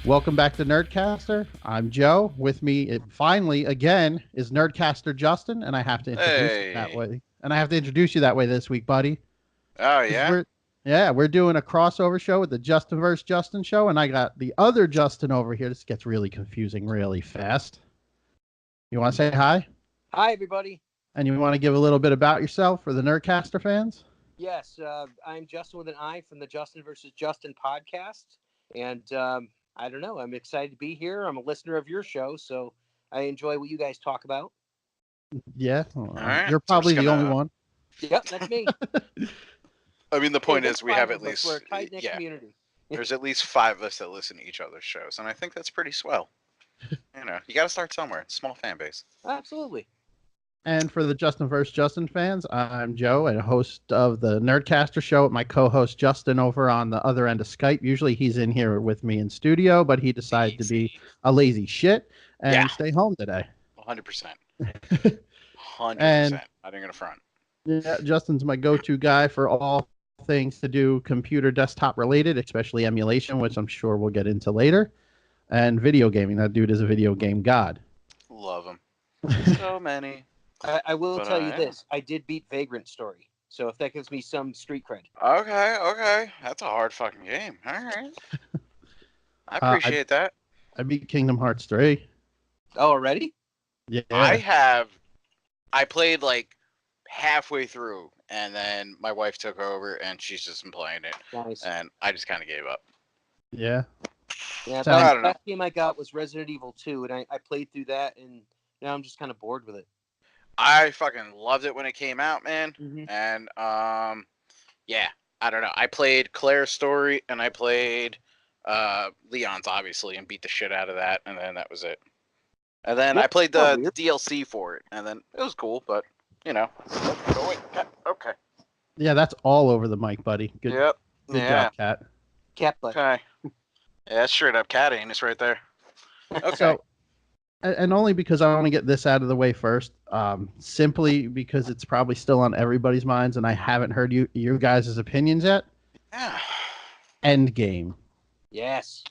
Welcome back to Nerdcaster. I'm Joe. With me, finally again, is Nerdcaster Justin, and I have to introduce you that Hey. way. And I have to introduce you that way this week, buddy, Oh because yeah? we're doing a crossover show with the Justin vs. Justin show, and I got the other Justin over here. This gets really confusing really fast. You want to say hi, Hi, everybody. and you want to give a little bit about yourself for the Nerdcaster fans? Yes, I'm Justin with an I from the Justin versus Justin podcast. And I don't know, I'm excited to be here. I'm a listener of your show, so I enjoy what you guys talk about. Yeah, Alright. you're So we're just probably the only gonna one. Yep, that's me. I mean the Hey, point there's is we five have at of us. We're least a tight knit yeah, community. there's at least 5 of us that listen to each other's shows, and I think that's pretty swell. You gotta start somewhere. Small fan base. Absolutely. And for the Justin vs. Justin fans, I'm Joe, a host of the Nerdcaster show with my co-host Justin over on the other end of Skype. Usually he's in here with me in studio, but he decided to be Easy. a lazy shit Yeah. and stay home today. 100%. And 100%. I didn't gonna front. yeah, Justin's my go-to guy for all things to do computer desktop related, especially emulation, which I'm sure we'll get into later, and video gaming. That dude is a video game god. Love them. So many. I will But tell you yeah. this. I did beat Vagrant Story. So if that gives me some street cred. Okay. That's a hard fucking game. Alright. I Uh, I appreciate that. I beat Kingdom Hearts 3. Oh, already? Yeah. I played like halfway through, and then my wife took over, and she's just been playing it, Nice. and I just kind of gave up. Yeah. Yeah, Sounds- I the don't know. last game I got was Resident Evil 2, and I played through that, and now I'm just kind of bored with it. I fucking loved it when it came out, man. Mm-hmm. And yeah, I don't know. I played Claire's story, and I played Leon's, obviously, and beat the shit out of that, and then that was it. And then Yeah, I played not the weird. DLC for it, and then it was cool, but you know. Oh wait, okay. Yeah, that's all over the mic, buddy. Good, Yep. good Yeah. job, Cat. Cat butt. Okay. Yeah, that's straight up cat anus right there. Okay. So, and only because I want to get this out of the way first, simply because it's probably still on everybody's minds, and I haven't heard you guys' opinions yet. Yeah. Endgame. Yes.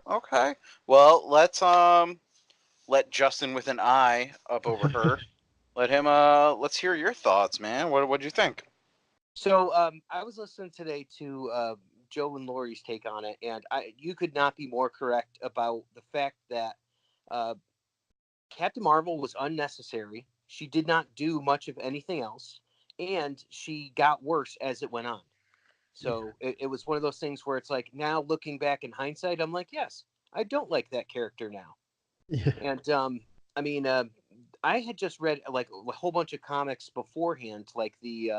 Okay. Well, let's let Justin with an eye up over her. Let him let's hear your thoughts, man. What'd you think? So I was listening today to Joe and Lori's take on it, and you could not be more correct about the fact that uh, Captain Marvel was unnecessary. She did not do much of anything else, and she got worse as it went on. So it was one of those things where it's like, now looking back in hindsight, I'm like, yes, I don't like that character now. Yeah. And I mean, I had just read like a whole bunch of comics beforehand, like the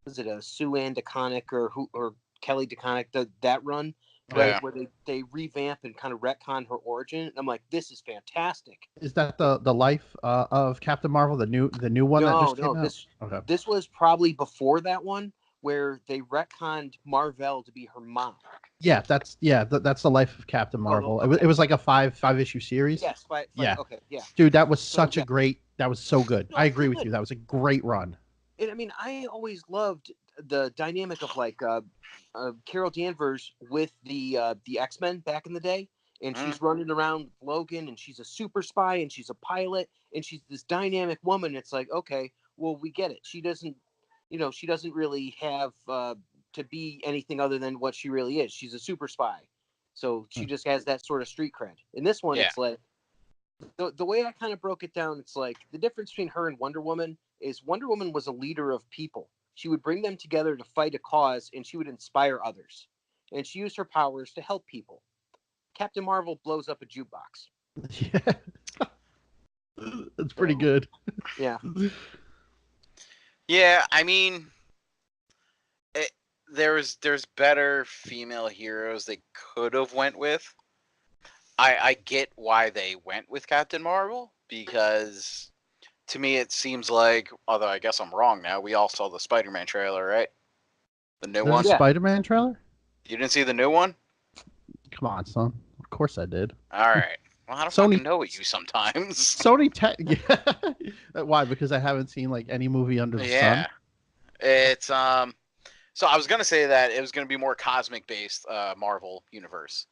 was it a Sue Ann DeConnick or Kelly DeConnick, that run, right, Yeah. where they revamp and kind of retcon her origin. And I'm like, this is fantastic. Is that the life of Captain Marvel, the new one that just came No, out? Okay. this was probably before that one where they retconned Marvel to be her mom. Yeah, that's the life of Captain Marvel. okay. It was like a five issue series. Yes, Yeah. okay, yeah. Dude, that was So, such a yeah. great. That was so good. No, I it's agree so with good. you. That was a great run. And I mean, I always loved the dynamic of like Carol Danvers with the X-Men back in the day, and she's running around with Logan, and she's a super spy, and she's a pilot, and she's this dynamic woman. It's like, okay, well, we get it. She doesn't, she doesn't really have to be anything other than what she really is. She's a super spy, so she just has that sort of street cred. In this one, Yeah. it's like the way I kind of broke it down. It's like the difference between her and Wonder Woman is Wonder Woman was a leader of people. She would bring them together to fight a cause, and she would inspire others. And she used her powers to help people. Captain Marvel blows up a jukebox. Yeah. That's pretty good. Yeah. Yeah, I mean, there's better female heroes they could have went with. I get why they went with Captain Marvel, because to me it seems like, although I guess I'm wrong now, we all saw the Spider-Man trailer, right? The new There's one? a Yeah. Spider-Man trailer? You didn't see the new one? Come on, son. Of course I did. All right. Well, I don't Sony- fucking know you sometimes. Sony yeah. Why? Because I haven't seen like any movie under the Yeah. sun. It's So I was gonna say that it was gonna be more cosmic based Marvel universe.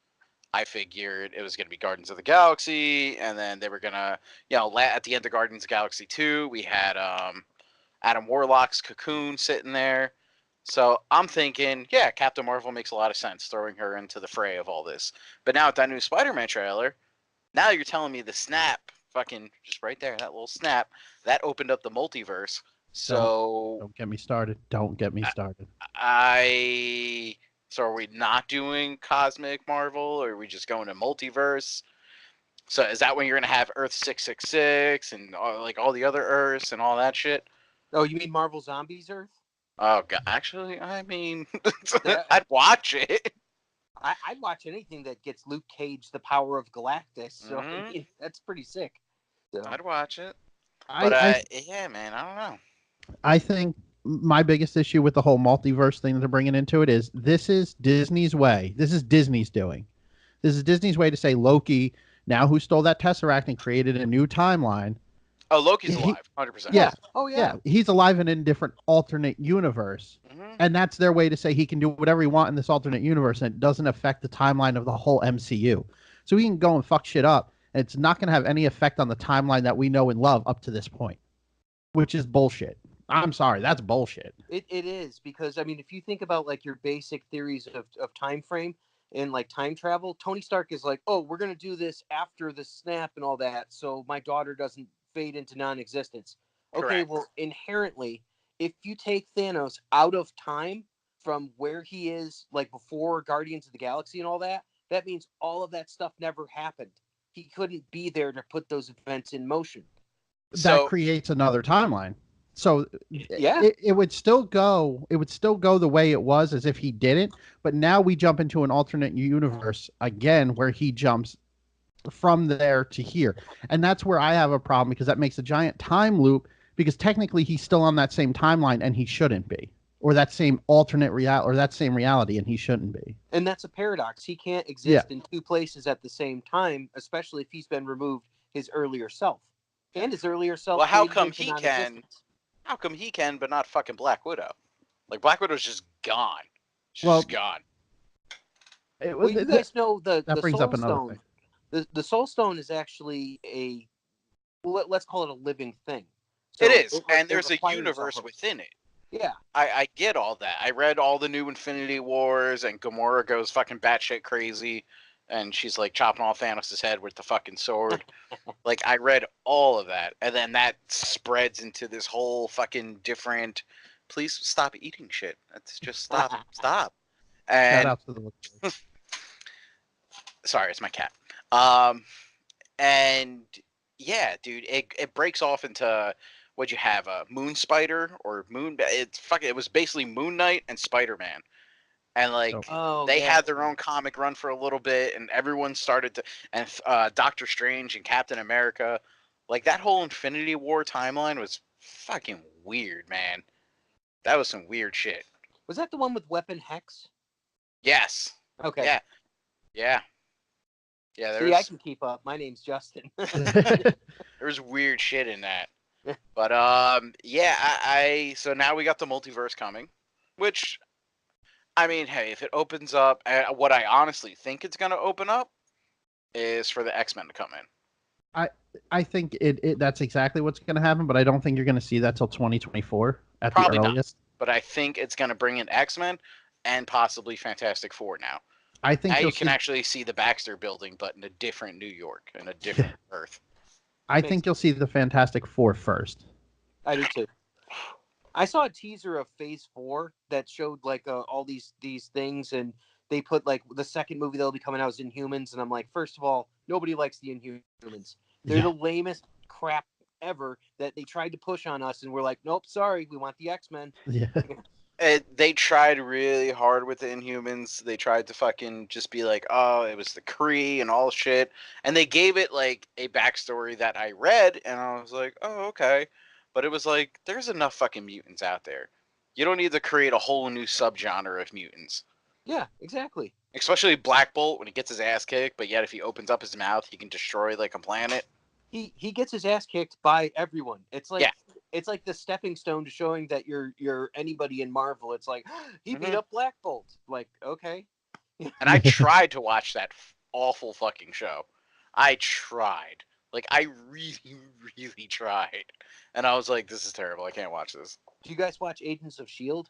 I figured it was going to be Guardians of the Galaxy, and then they were going to, at the end of Guardians of the Galaxy 2, we had Adam Warlock's Cocoon sitting there. So I'm thinking, yeah, Captain Marvel makes a lot of sense, throwing her into the fray of all this. But now with that new Spider-Man trailer, now you're telling me the snap, fucking just right there, that little snap, that opened up the multiverse. So Don't get me started. Don't get me started. So are we not doing Cosmic Marvel, or are we just going to multiverse? So is that when you're gonna have Earth 666 and all the other Earths and all that shit? Oh, you mean Marvel Zombies Earth? Oh god, actually, I mean, I'd watch it. I'd watch anything that gets Luke Cage the power of Galactus. So I Mhm. mean, that's pretty sick. So, I'd watch it. I, But I yeah, man, I don't know. I think my biggest issue with the whole multiverse thing that they're bringing into it is this is Disney's way. This is Disney's doing. This is Disney's way to say Loki, now who stole that Tesseract and created a new timeline. Oh, Loki's He, alive, 100%. yeah, oh yeah, he's alive in a different alternate universe. Mhm. And that's their way to say he can do whatever he wants in this alternate universe and it doesn't affect the timeline of the whole MCU. So he can go and fuck shit up. And it's not going to have any effect on the timeline that we know and love up to this point, which is bullshit. I'm sorry, that's bullshit. It is, because I mean, if you think about like your basic theories of time frame and like time travel, Tony Stark is like, oh, we're gonna do this after the snap and all that, so my daughter doesn't fade into non-existence. Okay, Correct. well, inherently, if you take Thanos out of time from where he is, like before Guardians of the Galaxy and all that, that means all of that stuff never happened. He couldn't be there to put those events in motion. That So creates another timeline. So Yeah. it would still go the way it was as if he didn't, but now we jump into an alternate universe again where he jumps from there to here. And that's where I have a problem because that makes a giant time loop because technically he's still on that same timeline and he shouldn't be. Or that same alternate reality or that same reality and he shouldn't be. And that's a paradox. He can't Yeah. exist in two places at the same time, especially if he's been removed his earlier self. And his earlier self well, faded into non-existence. how come he can, but not fucking Black Widow? Like Black Widow's just gone. She's Well, just gone. Well, you guys know that the brings Soul up another Stone. thing. The Soul Stone is actually let's call it a living thing. So It is, and it there's a requires universe hope. within it. Yeah. I get all that. I read all the new Infinity Wars, and Gamora goes fucking batshit crazy, and she's like chopping off Thanos' head with the fucking sword. Like, I read all of that, and then that spreads into this whole fucking different. Please stop eating shit. Let's just stop. Stop. Shout And out to the sorry, it's my cat. Um, and yeah, dude, it breaks off into what you have a Moon Spider or Moon. It's fucking. It was basically Moon Knight and Spider Man, and like Oh, they yeah. had their own comic run for a little bit, and everyone started to and Doctor Strange and Captain America, like that whole Infinity War timeline was fucking weird, man. That was some weird shit. Was that the one with Weapon Hex? Yes. Okay. Yeah. Yeah. Yeah. See, I can keep up. My name's Justin. There was weird shit in that. But yeah, so now we got the multiverse coming, which I mean, hey, if it opens up, what I honestly think it's going to open up is for the X-Men to come in. I think that's exactly what's going to happen, but I don't think you're going to see that till 2024 at Probably the not. earliest. But I think it's going to bring in X-Men and possibly Fantastic Four now. I think Now you'll you can see, actually see the Baxter building, but in a different New York, in a different Earth. I think you'll see the Fantastic Four first. I do too. I saw a teaser of Phase 4 that showed like all these things, and they put like the second movie that'll be coming out is Inhumans, and I'm like, first of all, nobody likes the Inhumans. They're the lamest crap ever that they tried to push on us, and we're like, nope, sorry, we want the X-Men. Yeah. They tried really hard with the Inhumans. They tried to fucking just be like, oh, it was the Kree and all shit. And they gave it like a backstory that I read, and I was like, oh, okay. But it was like, there's enough fucking mutants out there. You don't need to create a whole new subgenre of mutants. Yeah, exactly. Especially Black Bolt when he gets his ass kicked, but yet if he opens up his mouth, he can destroy like a planet. He gets his ass kicked by everyone. It's like Yeah. It's like the stepping stone to showing that you're anybody in Marvel. It's like he beat up Black Bolt. Like, okay. And I tried to watch that awful fucking show. I tried. Like, I really, really tried. And I was like, this is terrible. I can't watch this. Do you guys watch Agents of S.H.I.E.L.D.?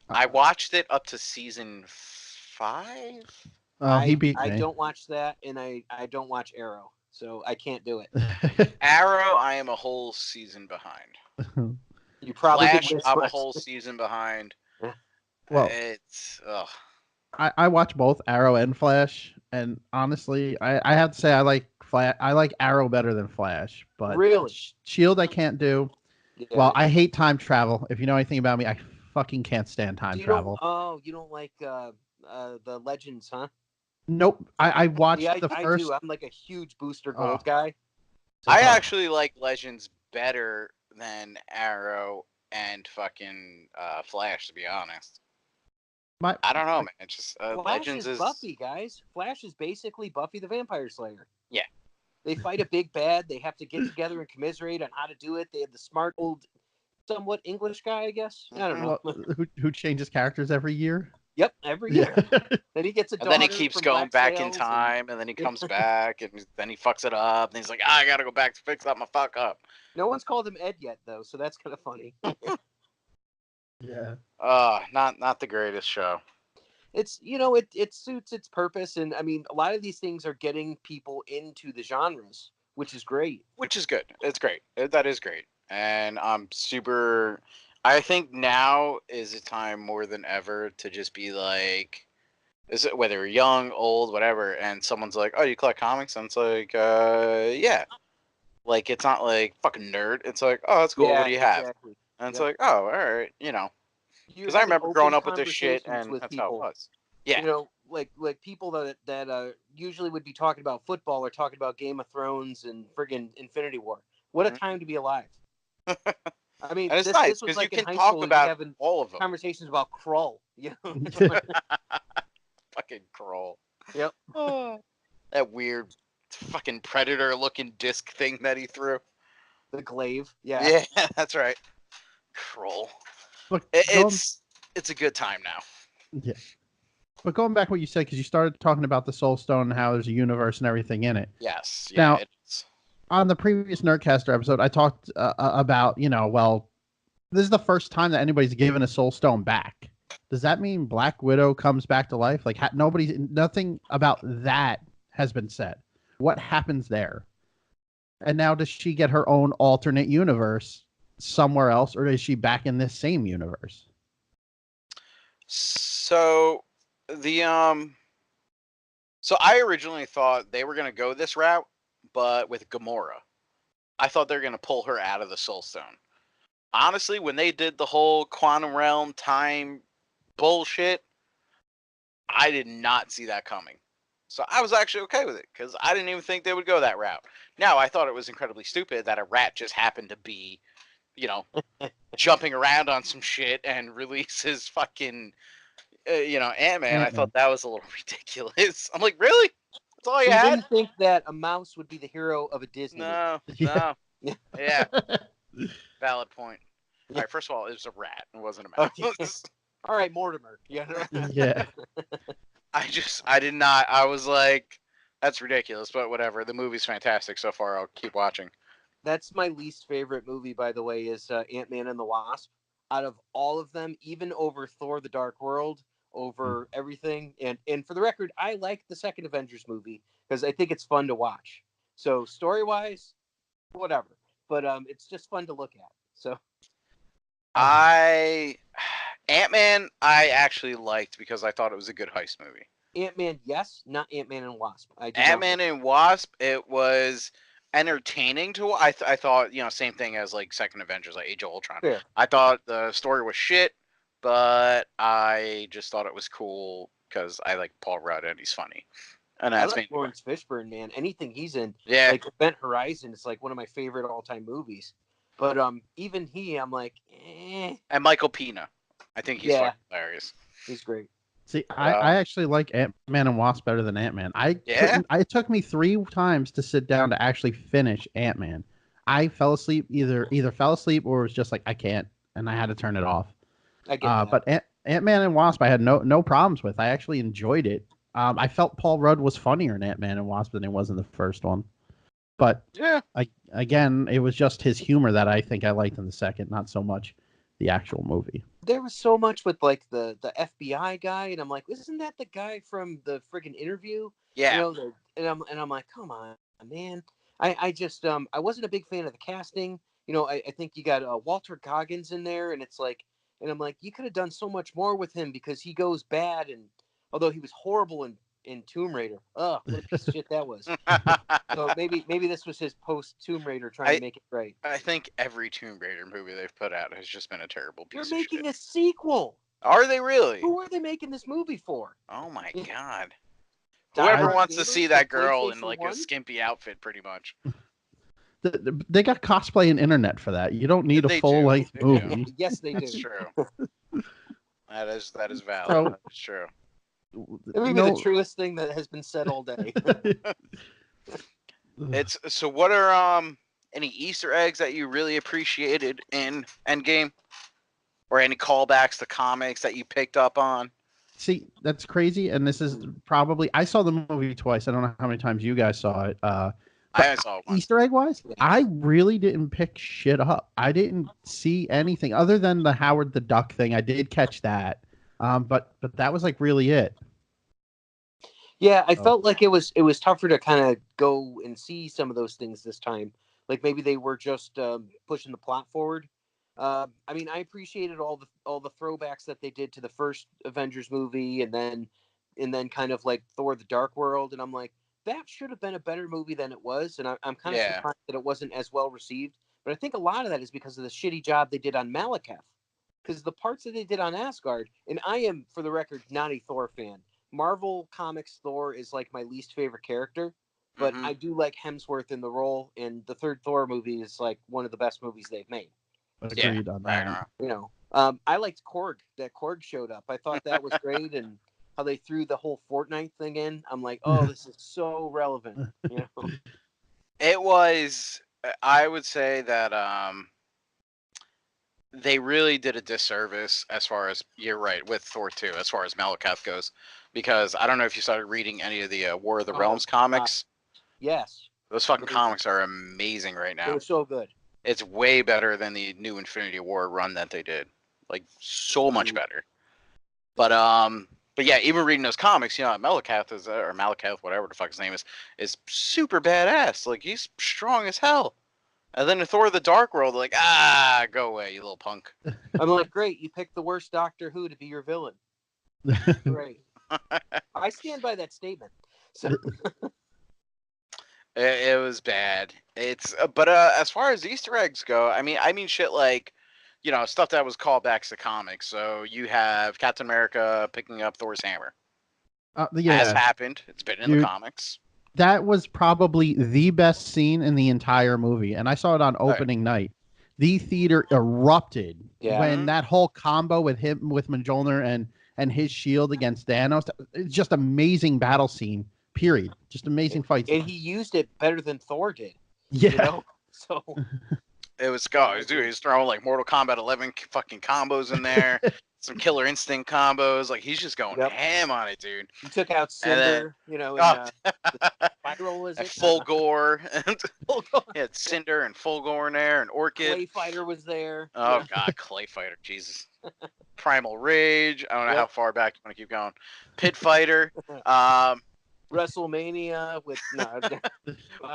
I watched it up to season 5. Oh, he beat I me. don't watch that, and I don't watch Arrow, so I can't do it. Arrow, I am a whole season behind. You probably Flash, could I'm a whisper. whole season behind. Well, It's ugh. I watch both Arrow and Flash, and honestly, I have to say I like Arrow better than Flash, but Really? Shield I can't do. Yeah. Well, I hate time travel. If you know anything about me, I fucking can't stand time travel. You don't like the Legends, huh? Nope. I watched Yeah, the I first. do. I'm like a huge Booster Gold guy. So, I actually like Legends better than Arrow and fucking Flash, to be honest. I don't know, man. It's just Flash Legends is Buffy, guys. Flash is basically Buffy the Vampire Slayer. Yeah. They fight a big bad. They have to get together and commiserate on how to do it. They have the smart old, somewhat English guy, I guess. I don't know. Who changes characters every year? Yep, every year. Then he gets a daughter. And then he keeps going back in time, and then he comes back, and then he fucks it up, and he's like, I gotta go back to fix up my fuck up. No one's called him Ed yet, though, so that's kind of funny. Yeah. Not the greatest show. It's it suits its purpose, and I mean a lot of these things are getting people into the genres, which is great. Which is good. It's great. That is great, and I'm super. I think now is a time more than ever to just be like, is it whether you're young, old, whatever, and someone's like, "Oh, you collect comics?" and it's like, yeah. Like it's not like fucking nerd. It's like, "Oh, that's cool. Yeah, what do you have?" exactly. And it's like, "Oh, all right, Because I remember growing up with this shit, and with that's people. how it was. Yeah. Like people that usually would be talking about football or talking about Game of Thrones and friggin' Infinity War. What a time to be alive! I mean, and it's this nice was because like you in can high talk school, about having all of them. conversations about Krull. Fucking Krull. Yep. That weird fucking predator-looking disc thing that he threw. The glaive. Yeah. Yeah, that's right. Krull. Look, It's a good time now. Yeah. But going back to what you said, because you started talking about the Soul Stone and how there's a universe and everything in it. Yes. Yeah, Now, it's... on the previous Nerdcaster episode, I talked about, this is the first time that anybody's given a Soul Stone back. Does that mean Black Widow comes back to life? Like, nothing about that has been said. What happens there? And now does she get her own alternate universe somewhere else, or is she back in this same universe? So so I originally thought they were gonna go this route, but with Gamora. I thought they were gonna pull her out of the Soul Stone. Honestly, when they did the whole quantum realm time bullshit, I did not see that coming. So I was actually okay with it because I didn't even think they would go that route. Now, I thought it was incredibly stupid that a rat just happened to be, jumping around on some shit and release his fucking, Ant-Man. Ant-Man. I thought that was a little ridiculous. I'm like, really? That's all you You had? didn't think that a mouse would be the hero of a Disney movie. No. Yeah. Valid point. All right, first of all, it was a rat. It wasn't a mouse. Okay. All right, Mortimer. Yeah. Yeah. I did not. I was like, that's ridiculous, but whatever. The movie's fantastic so far. I'll keep watching. That's my least favorite movie, by the way, is Ant-Man and the Wasp. Out of all of them, even over Thor: The Dark World, over everything, and for the record, I like the second Avengers movie because I think it's fun to watch. So story-wise, whatever, but it's just fun to look at. So Ant-Man, I actually liked because I thought it was a good heist movie. Ant-Man, yes, not Ant-Man and Wasp. Ant-Man and Wasp, it was entertaining to. I thought, same thing as like second Avengers, like Age of Ultron. Fair. I thought the story was shit, but I just thought it was cool because I like Paul Rudd and he's funny. And that's I like Lawrence Fishburne, man. Anything he's in, yeah. like Event Horizon, is like one of my favorite all-time movies. But even I'm like, eh. And Michael Pena, I think he's fucking hilarious. He's great. See, I actually like Ant-Man and Wasp better than Ant-Man. It took me 3 times to sit down to actually finish Ant-Man. I fell asleep, either fell asleep or was just like, I can't, and I had to turn it off. I get that. But Ant-Man and Wasp, I had no problems with. I actually enjoyed it. I felt Paul Rudd was funnier in Ant-Man and Wasp than he was in the first one. But Yeah. again, it was just his humor that I think I liked in the second, not so much the actual movie. There was so much with like the FBI guy, and I'm like, isn't that the guy from the friggin' Interview? Yeah. You know, and I'm like, come on, man. I just I wasn't a big fan of the casting. You know, I think you got Walter Goggins in there, and it's like, and I'm like, you could have done so much more with him because he goes bad, and although he was horrible in Tomb Raider, ugh, what a piece of shit that was. So maybe this was his post Tomb Raider trying to make it right. I think every Tomb Raider movie they've put out has just been a terrible piece They're of shit. making a sequel. Are they really? Who are they making this movie for? Oh my god. Die Whoever Hard wants to gamers see for that girl in PlayStation like 1? a skimpy outfit, pretty much. They got cosplay and internet for that. You don't need a They full do. length They do. movie. Yes, they That's do. true. That is valid. So- That is true. It may be the truest thing that has been said all day. It's so. What are any Easter eggs that you really appreciated in Endgame, or any callbacks to comics that you picked up on? See, that's crazy, and this is probably I saw the movie twice. I don't know how many times you guys saw it. I saw one. Easter egg wise, I really didn't pick shit up. I didn't see anything other than the Howard the Duck thing. I did catch that, but that was like really it. Yeah, I felt like it was tougher to kind of go and see some of those things this time. Like maybe they were just pushing the plot forward. I mean, I appreciated all the throwbacks that they did to the first Avengers movie, and then kind of like Thor: The Dark World, and I'm like, that should have been a better movie than it was, and I'm kind of surprised that it wasn't as well received. But I think a lot of that is because of the shitty job they did on Malekith, because the parts that they did on Asgard, and I am, for the record, not a Thor fan. Marvel Comics Thor is like my least favorite character, but I do like Hemsworth in the role, and the third Thor movie is like one of the best movies they've made. Agreed on that. You know, I liked Korg. That Korg showed up. I thought that was great, and how they threw the whole Fortnite thing in. I'm like, oh, this is so relevant. You know, It was. I would say that they really did a disservice as far as, you're right, with Thor 2, as far as Malekith goes, because I don't know if you started reading any of the War of the Realms comics. Yes, those fucking comics are amazing right now. They're so good. It's way better than the new Infinity War run that they did, like so much better. But yeah, even reading those comics, you know, Malekith is or Malekith, whatever the fuck his name is super badass. Like, he's strong as hell. And then in Thor: The Dark World, like, go away, you little punk. I'm like, great, you picked the worst Doctor Who to be your villain. Great. I stand by that statement. So it was bad. It's but as far as Easter eggs go, I mean shit like, you know, stuff that was callbacks to comics. So you have Captain America picking up Thor's hammer. As happened. It's been in the comics. That was probably the best scene in the entire movie, and I saw it on opening night. The theater erupted when that whole combo with him, with Mjolnir and his shield against Thanos. It's just amazing battle scene. Period. Just amazing fight scene. And he used it better than Thor did. Yeah. You know? So it was dude. He's throwing like Mortal Kombat 11 fucking combos in there. Some Killer Instinct combos. Like, he's just going ham on it, dude. He took out Cinder, you know, and Spiral is it? Full Gore. He had Cinder and Full Gore in there, and Orchid. Clay Fighter was there. Oh god, Clay Fighter, Jesus. Primal Rage. I don't know how far back you want to keep going. Pit Fighter. WrestleMania with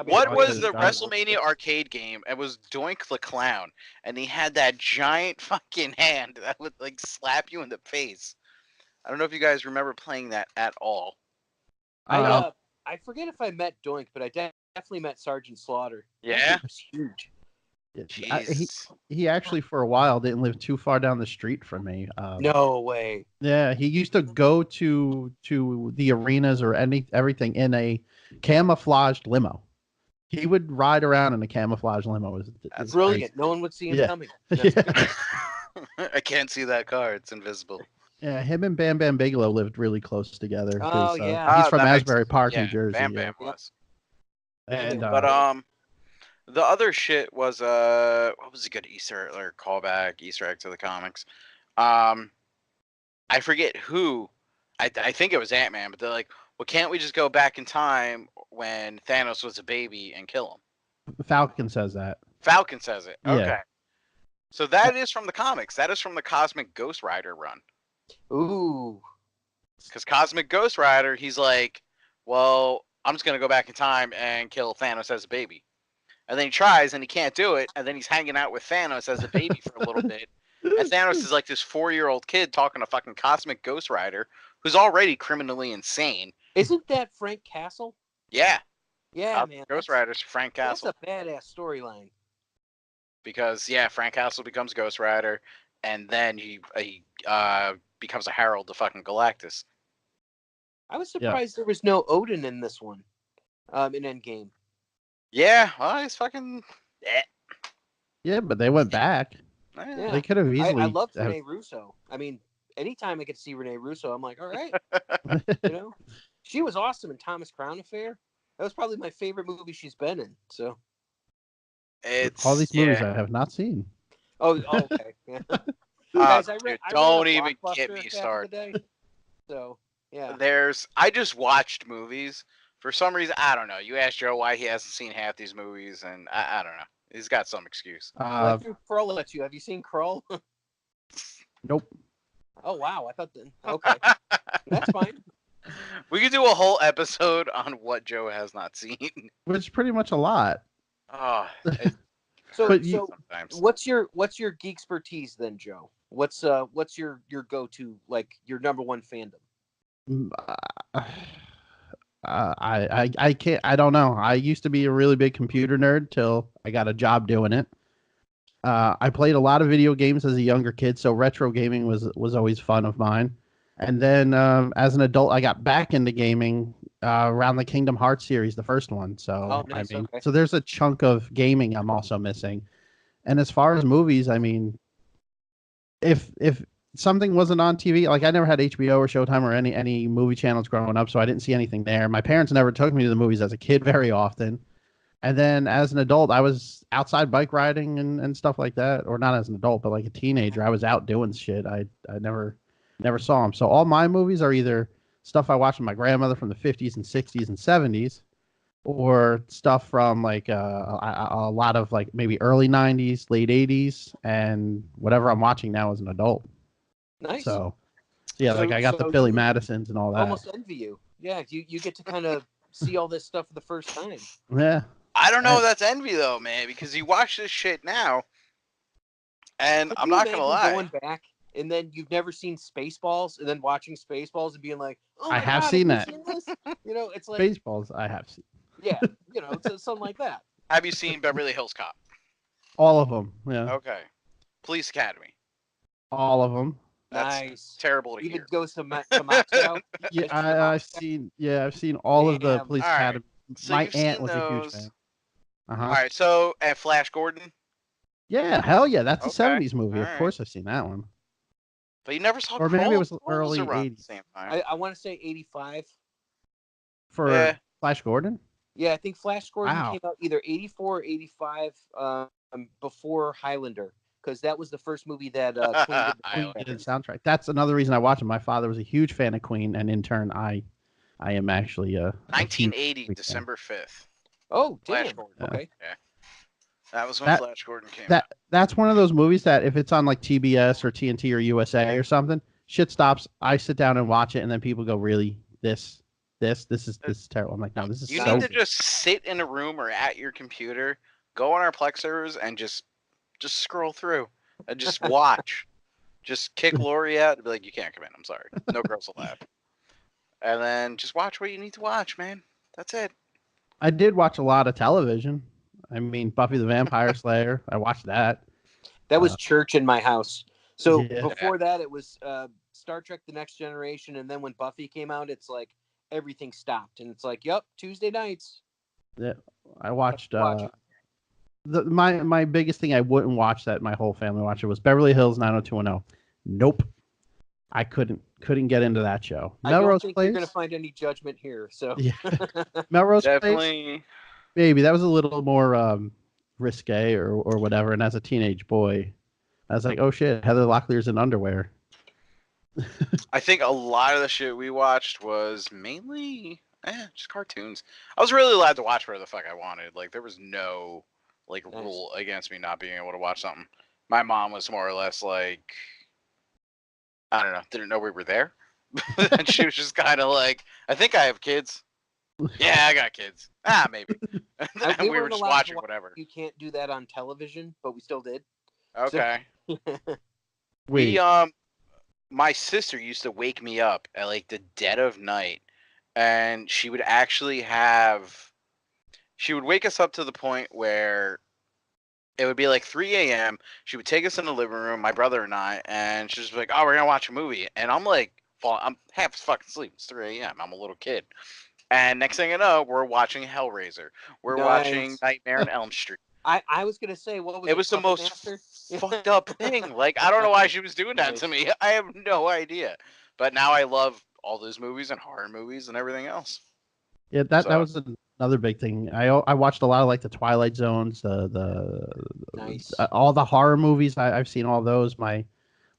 what was the WrestleMania arcade game? It was Doink the Clown, and he had that giant fucking hand that would like slap you in the face. I don't know if you guys remember playing that at all. I forget if I met Doink, but I definitely met Sergeant Slaughter. Yeah, it was huge. He actually for a while didn't live too far down the street from me. No way. Yeah, he used to go to the arenas or everything in a camouflaged limo. He would ride around in a camouflage limo. That's brilliant. Crazy. No one would see him coming. I can't see that car. It's invisible. Yeah, him and Bam Bam Bigelow lived really close together. Oh yeah, he's from Asbury Park, New Jersey. Bam Bam was. And but the other shit was what was a good Easter or callback Easter egg to the comics? I forget who. I think it was Ant-Man, but they're like, well, can't we just go back in time when Thanos was a baby and kill him? Falcon says that. Falcon says it. Yeah. Okay. So that is from the comics. That is from the Cosmic Ghost Rider run. Ooh. Because Cosmic Ghost Rider, he's like, well, I'm just going to go back in time and kill Thanos as a baby. And then he tries and he can't do it. And then he's hanging out with Thanos as a baby for a little bit. And Thanos is like this 4-year-old kid talking to fucking Cosmic Ghost Rider, who's already criminally insane. Isn't that Frank Castle? Yeah. Yeah, man. Ghost Rider's Frank Castle. That's a badass storyline. Because, yeah, Frank Castle becomes Ghost Rider, and then he becomes a herald to fucking Galactus. I was surprised there was no Odin in this one, in Endgame. Yeah, well, he's fucking... Yeah, but they went back. Yeah. They could have easily... I loved Rene Russo. I mean, anytime I get to see Rene Russo, I'm like, all right. She was awesome in Thomas Crown Affair. That was probably my favorite movie she's been in. So it's all these movies I have not seen. Oh, okay. Yeah. Guys, I read don't a even Blockbuster get me back in started. the day. So yeah. I just watched movies. For some reason, I don't know. You asked Joe why he hasn't seen half these movies, and I don't know. He's got some excuse. I threw Krull at you. Have you seen Krull? Nope. Oh wow, I thought okay. That's fine. We could do a whole episode on what Joe has not seen. Which is pretty much a lot. Oh, so sometimes. what's your geek expertise then, Joe? What's your go-to, like your number one fandom? I can't. I don't know. I used to be a really big computer nerd till I got a job doing it. I played a lot of video games as a younger kid, so retro gaming was always fun of mine. And then as an adult, I got back into gaming around the Kingdom Hearts series, the first one. So nice, okay. So there's a chunk of gaming I'm also missing. And as far as movies, I mean, if something wasn't on TV, like I never had HBO or Showtime or any movie channels growing up, so I didn't see anything there. My parents never took me to the movies as a kid very often. And then as an adult, I was outside bike riding and stuff like that. Or not as an adult, but like a teenager, I was out doing shit. I never saw them. So all my movies are either stuff I watched with my grandmother from the 50s and 60s and 70s, or stuff from like a lot of like maybe early 90s, late 80s, and whatever I'm watching now as an adult. Nice. So yeah, like I got the Billy Madisons and all that. Almost envy you. Yeah, you get to kind of see all this stuff for the first time. Yeah. I don't know if that's envy though, man, because you watch this shit now, and I'm not gonna lie. Going back, and then you've never seen Spaceballs, and then watching Spaceballs and being like, "Oh my I have God, seen have that." you seen this? It's like Spaceballs. I have seen. Yeah, it's something like that. Have you seen Beverly Hills Cop? All of them. Yeah. Okay. Police Academy. All of them. That's nice. Terrible to Even hear. goes to Moscow. Yeah, I've seen all of the Police All right. Academy. So My you've aunt seen was a huge those. fan. All right, so and Flash Gordon. Yeah, hell yeah, that's a Okay. 70s movie. All Of right. course, I've seen that one. But you never saw Or maybe Kroll? it was Kroll early around 80s. the same time. I want to say 85. For Yeah. Flash Gordon. Yeah, I think Flash Gordon Wow. came out either 84 or 85 before Highlander, because that was the first movie that Queen Queen did the soundtrack. That's another reason I watched it. My father was a huge fan of Queen, and in turn, I am actually a 1980, huge Queen fan. December 5th. Oh, Flash damn. Gordon. Okay. Yeah. That was when Flash Gordon came out. That's one of those movies that if it's on like TBS or TNT or USA or something, shit stops. I sit down and watch it, and then people go, "Really? This is terrible." I'm like, "No, this is You so need to good." just sit in a room or at your computer, go on our Plex servers, and just scroll through and just watch. Just kick Lori out and be like, "You can't come in. I'm sorry. No girls allowed." And then just watch what you need to watch, man. That's it. I did watch a lot of television. I mean, Buffy the Vampire Slayer. I watched that. That was church in my house. So Yeah. before that, it was Star Trek: The Next Generation, and then when Buffy came out, it's like everything stopped, and it's like, "Yep, Tuesday nights." Yeah, I watched. Watch it. My biggest thing I wouldn't watch that my whole family watched it was Beverly Hills 90210. Nope, I couldn't get into that show. I don't Melrose think Place. you're going to find any judgment here. So Yeah, Melrose Place. Definitely. Maybe that was a little more risque or whatever. And as a teenage boy, I was like, oh shit, Heather Locklear's in underwear. I think a lot of the shit we watched was mainly just cartoons. I was really allowed to watch whatever the fuck I wanted. Like there was no like Nice. rule against me not being able to watch something. My mom was more or less like I don't know, didn't know we were there. And she was just kind of like, I think I have kids. Yeah, I got kids. Maybe. And We we were weren't just allowed to watching watch. whatever. You can't do that on television, but we still did. So, Okay. Wait, My sister used to wake me up at like the dead of night, and she would wake us up to the point where it would be like 3 a.m. She would take us in the living room, my brother and I, and she's just like, "Oh, we're gonna watch a movie," and I'm like, I'm half fucking asleep. It's 3 a.m. I'm a little kid, and next thing I know, we're watching Hellraiser. We're watching nice. Nightmare on Elm Street. I was gonna say, what was It it? was the Puppet most Master? fucked up thing. Like I don't know why she was doing that to me. I have no idea. But now I love all those movies and horror movies and everything else. yeah, that So was another big thing. I watched a lot of like the Twilight Zones, Nice. all the horror movies. I've seen all those. A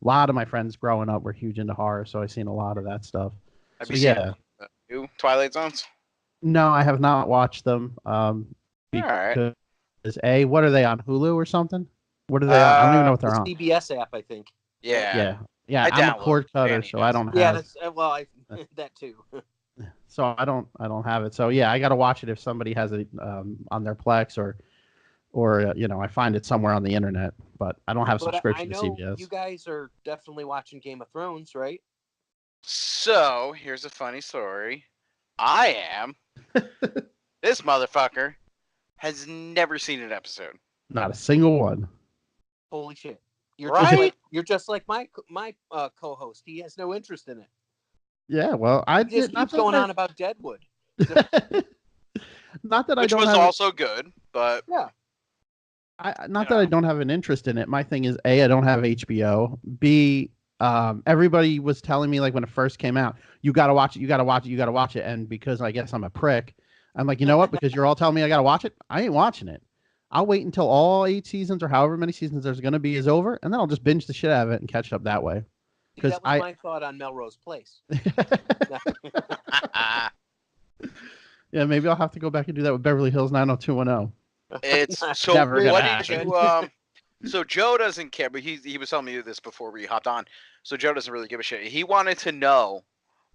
lot of my friends growing up were huge into horror, so I've seen a lot of that stuff. have So you seen yeah, the new Twilight Zones? no, I have not watched them. All right. Because what are they on Hulu or something? What are they on? I don't even know what The they're on. CBS app, I think. Right? Yeah. Yeah, yeah. I I'm a downloaded cord cutter, Fanny so I does. don't Yeah, have. that's well, that too. So I don't have it. So yeah, I got to watch it if somebody has it on their Plex or I find it somewhere on the internet. But I don't have a But I subscription to know you CBS. guys are definitely watching Game of Thrones, right? So here's a funny story. I am. This motherfucker has never seen an episode. Not a single one. Holy shit! Right? You're just like my co-host. He has no interest in it. Yeah, well, I He just did not keeps going on about Deadwood. So, not that I Which don't was have also good, but yeah. not that I don't have an interest in it. My thing is A, I don't have HBO. B, everybody was telling me like when it first came out, you gotta watch it, you gotta watch it, you gotta watch it. And because I guess I'm a prick, I'm like, you know what? Because you're all telling me I gotta watch it, I ain't watching it. I'll wait until all 8 seasons or however many seasons there's gonna be is over, and then I'll just binge the shit out of it and catch up that way. See, Because that was my thought on Melrose Place. yeah, maybe I'll have to go back and do that with Beverly Hills 90210. it's so. Never gonna What happen. did you So Joe doesn't care, but he was telling me this before we hopped on. So Joe doesn't really give a shit. He wanted to know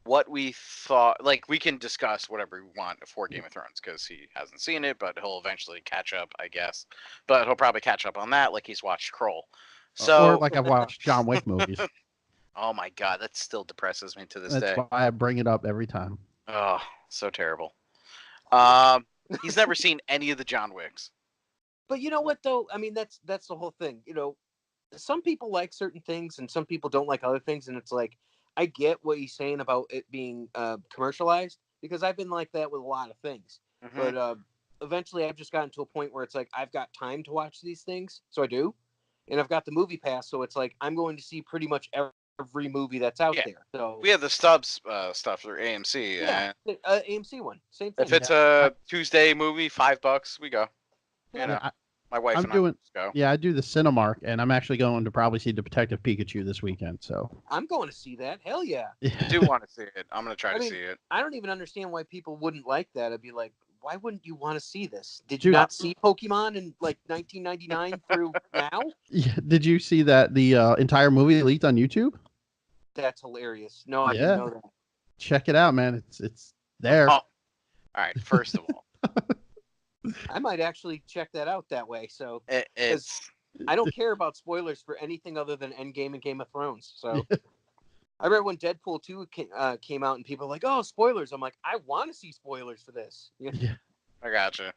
what we thought. Like we can discuss whatever we want for Game of Thrones because he hasn't seen it, but he'll eventually catch up, I guess. But he'll probably catch up on that, like he's watched Kroll. Or So, like I've watched John Wick movies. oh my god, that still depresses me to this That's day. why I bring it up every time. Oh, so terrible. He's never seen any of the John Wicks. But you know what though? I mean, that's the whole thing. Some people like certain things and some people don't like other things, and it's like I get what he's saying about it being commercialized because I've been like that with a lot of things. Mm-hmm. But eventually, I've just gotten to a point where it's like I've got time to watch these things, so I do, and I've got the movie pass, so it's like I'm going to see pretty much every movie that's out there. So we have the Stubbs stuff for AMC. yeah, And AMC one, same thing. if it's a Tuesday movie, $5, we go. Yeah, My wife I'm and doing. I go. Yeah, I do the Cinemark, and I'm actually going to probably see Detective Pikachu this weekend. So I'm going to see that. Hell yeah! I do want to see it. I'm gonna try to see it. I don't even understand why people wouldn't like that. I'd be like, why wouldn't you want to see this? Did Dude, you not see Pokemon in like 1999 through now? Yeah, did you see that the entire movie leaked on YouTube? That's hilarious. No, I didn't know that. Check it out, man. It's there. Oh, all right. First of all, I might actually check that out that way. So it's I don't care about spoilers for anything other than Endgame and Game of Thrones. So I remember when Deadpool 2 came out and people were like, "Oh, spoilers!" I'm like, I want to see spoilers for this. Yeah. I gotcha.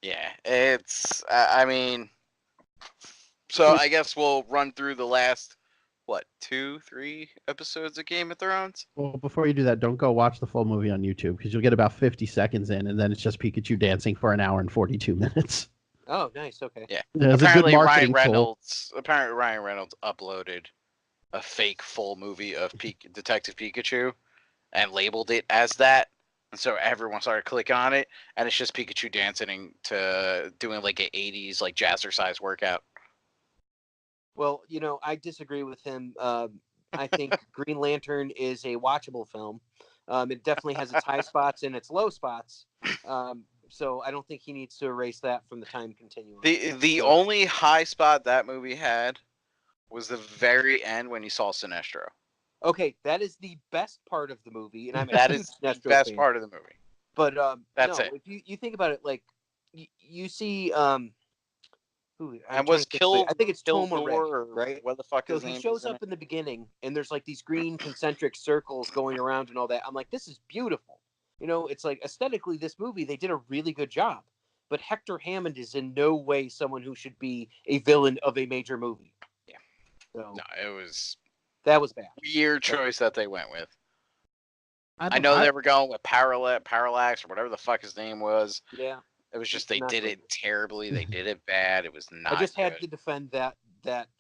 Yeah, it's. I mean, so I guess we'll run through the last 2, 3 episodes of Game of Thrones. Well, before you do that, don't go watch the full movie on YouTube because you'll get about 50 seconds in, and then it's just Pikachu dancing for an hour and 42 minutes. Oh, nice. Okay. Yeah. It's a good marketing tool. Apparently, Ryan Reynolds uploaded a fake full movie of Detective Pikachu and labeled it as that. And so everyone started clicking on it, and it's just Pikachu dancing to doing like an 80s like jazzercise workout. Well, I disagree with him. I think Green Lantern is a watchable film. It definitely has its high spots and its low spots. So I don't think he needs to erase that from the time continuum. The only high spot that movie had was the very end when you saw Sinestro. Okay, that is the best part of the movie, and I'm that is the best fan. part of the movie. But that's no, it. If you think about it, like you see, who and was killed. I think it's Toma Ray, right? What the fuck So his name he shows is up in the beginning, and there's like these green concentric circles going around and all that. I'm like, this is beautiful. You know, it's like aesthetically, this movie they did a really good job. But Hector Hammond is in no way someone who should be a villain of a major movie. Yeah. So, no, it was that was bad. Weird choice that they went with. I know they were going with Parallax or whatever the fuck his name was. Yeah. It was just they did it terribly. They did it bad. It was not. I just good. had to defend that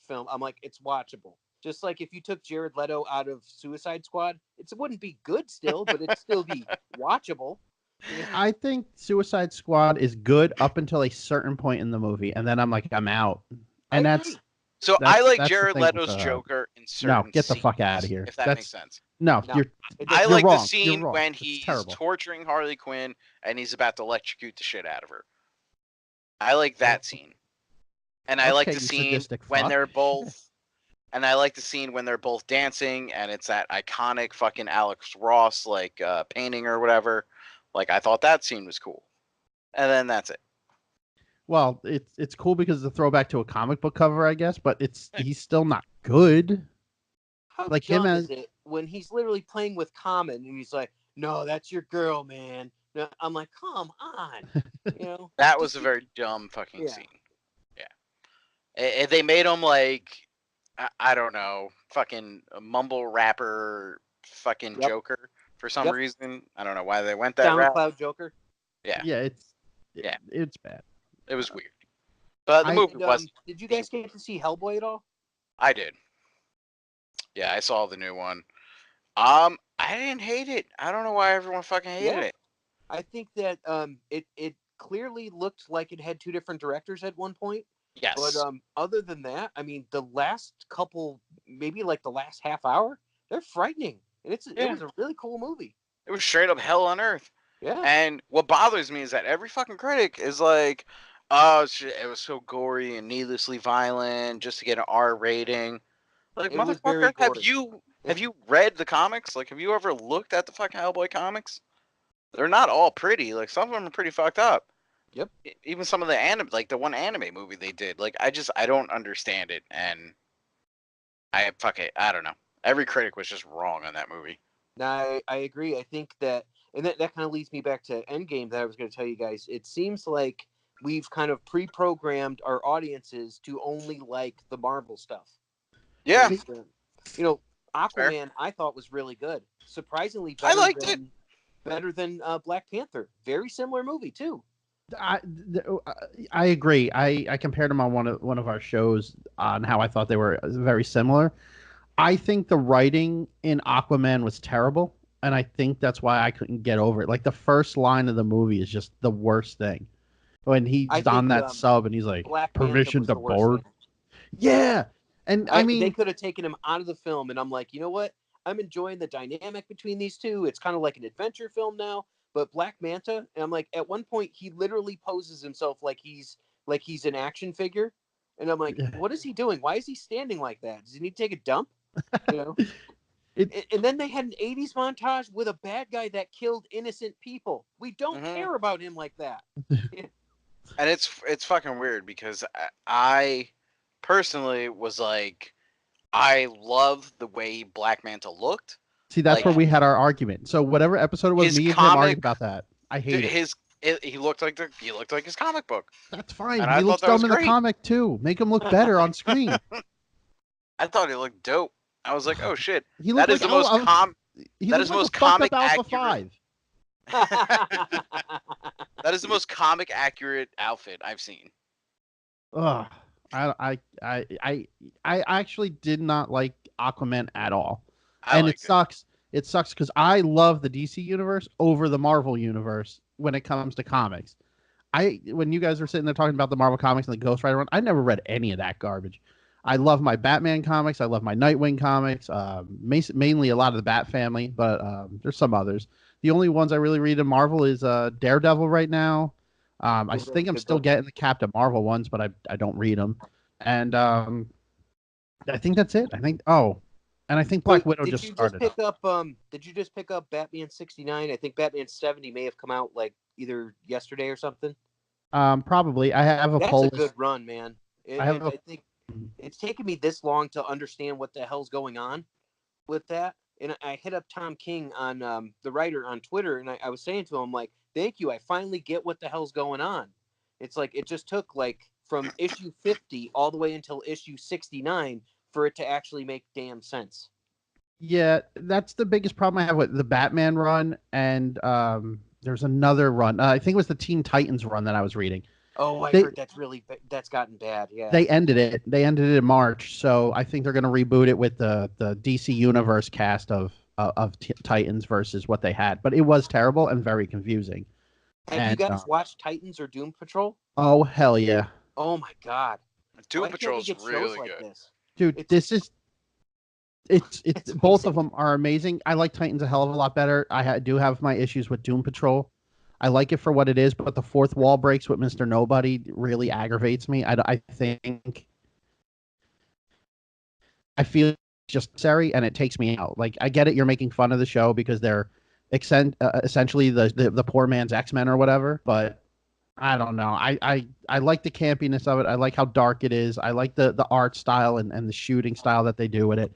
film. I'm like, it's watchable. Just like if you took Jared Leto out of Suicide Squad, it wouldn't be good still, but it'd still be watchable. I think Suicide Squad is good up until a certain point in the movie, and then I'm like, I'm out. And I like Jared Leto's Joker in certain No, get the scenes, fuck out of here. If that makes sense. No, I like wrong. the scene when It's he's terrible. torturing Harley Quinn and he's about to electrocute the shit out of her. I like that scene. And I like the scene when they're both and I like the scene when they're both dancing and it's that iconic fucking Alex Ross like painting or whatever. Like I thought that scene was cool. And then that's it. Well, it's cool because it's a throwback to a comic book cover, I guess, but he's still not good. How like dumb him as is it when he's literally playing with Common and he's like, "No, that's your girl, man." No, I'm like, "Come on," you know. That was a very dumb fucking scene. Yeah, they made him like I don't know, fucking mumble rapper, fucking Joker for some reason. I don't know why they went that route. SoundCloud Joker. Yeah, it's bad. It was weird, but the movie was. Did you guys get to see Hellboy at all? I did. Yeah, I saw the new one. I didn't hate it. I don't know why everyone fucking hated it. I think that it clearly looked like it had two different directors at one point. Yes. But other than that, I mean, the last couple, maybe like the last half hour, they're frightening, and it was a really cool movie. It was straight up hell on earth. Yeah. And what bothers me is that every fucking critic is like, "Oh, it was so gory and needlessly violent just to get an R rating." Like, motherfucker, have you read the comics? Like, have you ever looked at the fucking Hellboy comics? They're not all pretty. Like, some of them are pretty fucked up. Yep. Even some of the like the one anime movie they did. Like, I don't understand it, and I don't know. Every critic was just wrong on that movie. No, I agree. I think that, and that kind of leads me back to Endgame that I was going to tell you guys. It seems like we've kind of pre-programmed our audiences to only like the Marvel stuff. Yeah. You know, Aquaman I thought was really good. Surprisingly better better than Black Panther. Very similar movie too. I agree. I compared them on one of our shows on how I thought they were very similar. I think the writing in Aquaman was terrible, and I think that's why I couldn't get over it. Like the first line of the movie is just the worst thing. When he's on that sub and he's like, "Permission to board." Yeah. And I mean, they could have taken him out of the film, and I'm like, you know what? I'm enjoying the dynamic between these two. It's kind of like an adventure film now. But Black Manta, and I'm like, at one point he literally poses himself like he's an action figure, and I'm like, what is he doing? Why is he standing like that? Does he need to take a dump? You know. And then they had an 80s montage with a bad guy that killed innocent people. We don't care about him like that. And it's fucking weird because I personally was like, I love the way Black Manta looked. See, that's where we had our argument. So whatever episode it was, me and him argued about that. I hate it. He looked like his comic book. That's fine. And he looks dumb in the comic too. Make him look better on screen. I thought he looked dope. I was like, oh shit. That is the most comic accurate. That is the most comic accurate outfit I've seen. Ugh. I actually did not like Aquaman at all. It sucks. It sucks because I love the DC universe over the Marvel universe when it comes to comics. When you guys were sitting there talking about the Marvel comics and the Ghost Rider one, I never read any of that garbage. I love my Batman comics. I love my Nightwing comics. Mainly a lot of the Bat family, but there's some others. The only ones I really read in Marvel is Daredevil right now. I They're really think I'm good, still though. getting the Captain Marvel ones, but I don't read them. And I think that's it. And I think So Black Widow just started up. did you just pick up Batman 69? I think Batman 70 may have come out like either yesterday or something. Probably. I have a That's a poll. good run, man. I have a. I think it's taken me this long to understand what the hell's going on with that. And I hit up Tom King on the writer on Twitter, and I was saying to him like, "Thank you, I finally get what the hell's going on." It's like it just took like from issue 50 all the way until issue 69 for it to actually make damn sense. Yeah, that's the biggest problem I have with the Batman run, and there's another run. I think it was the Teen Titans run that I was reading. Oh, I They heard that's gotten bad. Yeah. they ended it. They ended it in March, so I think they're going to reboot it with the DC Universe cast of Titans versus what they had. But it was terrible and very confusing. Have you And guys watched Titans or Doom Patrol? oh hell yeah, Oh my god. Doom Why can't we Patrol's get shows really like good. this? dude, It's this is it's both amazing. of them are amazing. I like Titans a hell of a lot better. Do have my issues with Doom Patrol. I like it for what it is, but the fourth wall breaks with Mr. Nobody really aggravates me. I think I feel it's just necessary, and it takes me out. Like I get it, you're making fun of the show because they're essentially the poor man's X-Men or whatever, but I don't know. I like the campiness of it. I like how dark it is. I like the art style and the shooting style that they do with it.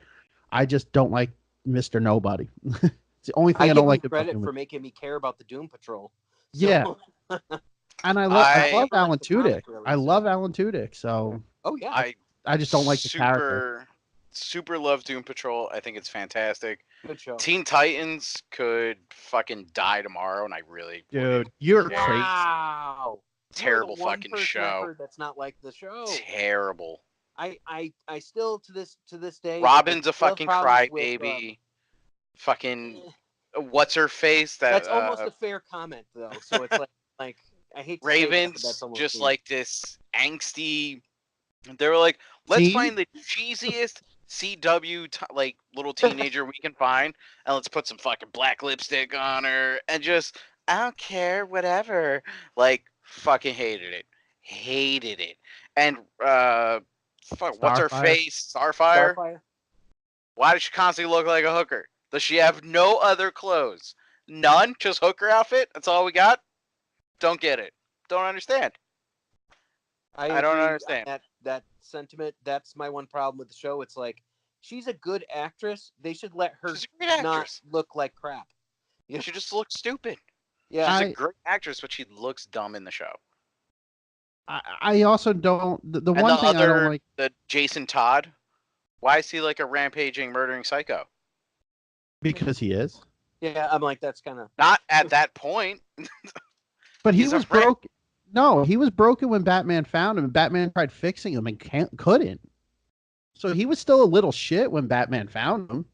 I just don't like Mr. Nobody. It's the only thing I I don't give him like about credit Doom. for making me care about the Doom Patrol. Yeah, So and I I love never Alan liked the comic, Tudyk. really, I so- love Alan Tudyk. So Oh yeah. I just don't like the character. super love Doom Patrol. I think it's fantastic. Good show. Teen Titans could fucking die tomorrow, and I really Dude, wouldn't you're care. crazy. Wow. Terrible You're the one fucking person show. I've heard that's not like the show. Terrible. I still to this day Robin's I a still have fucking problems with, crybaby. Fucking what's her face? that's almost a fair comment though. So it's like I hate to say that, but Raven's that's almost just true. like this angsty. They were like, let's Teen? find the cheesiest CW like little teenager we can find, and let's put some fucking black lipstick on her, and just I don't care, whatever. Like fucking hated it. And what's her Starfire. face? Starfire. Starfire. Why does she constantly look like a hooker? Does she have no other clothes? None? Just hooker outfit? That's all we got? Don't get it. Don't understand. I I don't agree on understand. that sentiment. That's my one problem with the show. It's like she's a good actress. They should let her She's a great not actress. look like crap. She just looks stupid. Yeah. She's a great actress, but she looks dumb in the show. I also don't. The And one the thing I don't other, like. the Jason Todd, why is he like a rampaging, murdering psycho? Because he is. Yeah, I'm like that's kind of Not at that point. But he He's a was broken. No, he was broken when Batman found him, and Batman tried fixing him and couldn't. So he was still a little shit when Batman found him.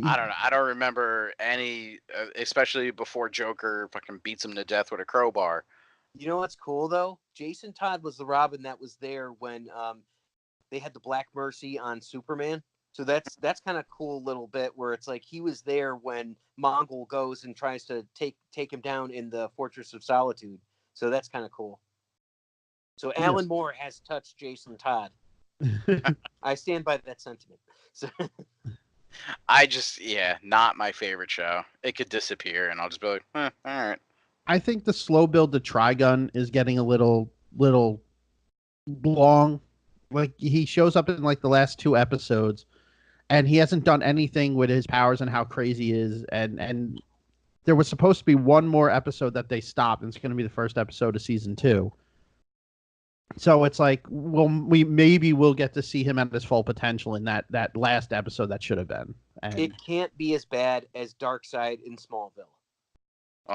I don't know. I don't remember any, especially before Joker fucking beats him to death with a crowbar. You know what's cool though? Jason Todd was the Robin that was there when they had the Black Mercy on Superman. So that's kind of cool little bit where it's like he was there when Mongol goes and tries to take him down in the Fortress of Solitude. So that's kind of cool. So Alan Moore has touched Jason Todd. I stand by that sentiment. So Not my favorite show. It could disappear, and I'll just be like, all right. I think the slow build to Trigun is getting a little long. Like he shows up in like the last 2 episodes, and he hasn't done anything with his powers and how crazy he is. And there was supposed to be one more episode that they stopped, and it's going to be the first episode of season 2. So it's like, well, we'll get to see him at his full potential in that last episode that should have been. And it can't be as bad as Darkseid in Smallville.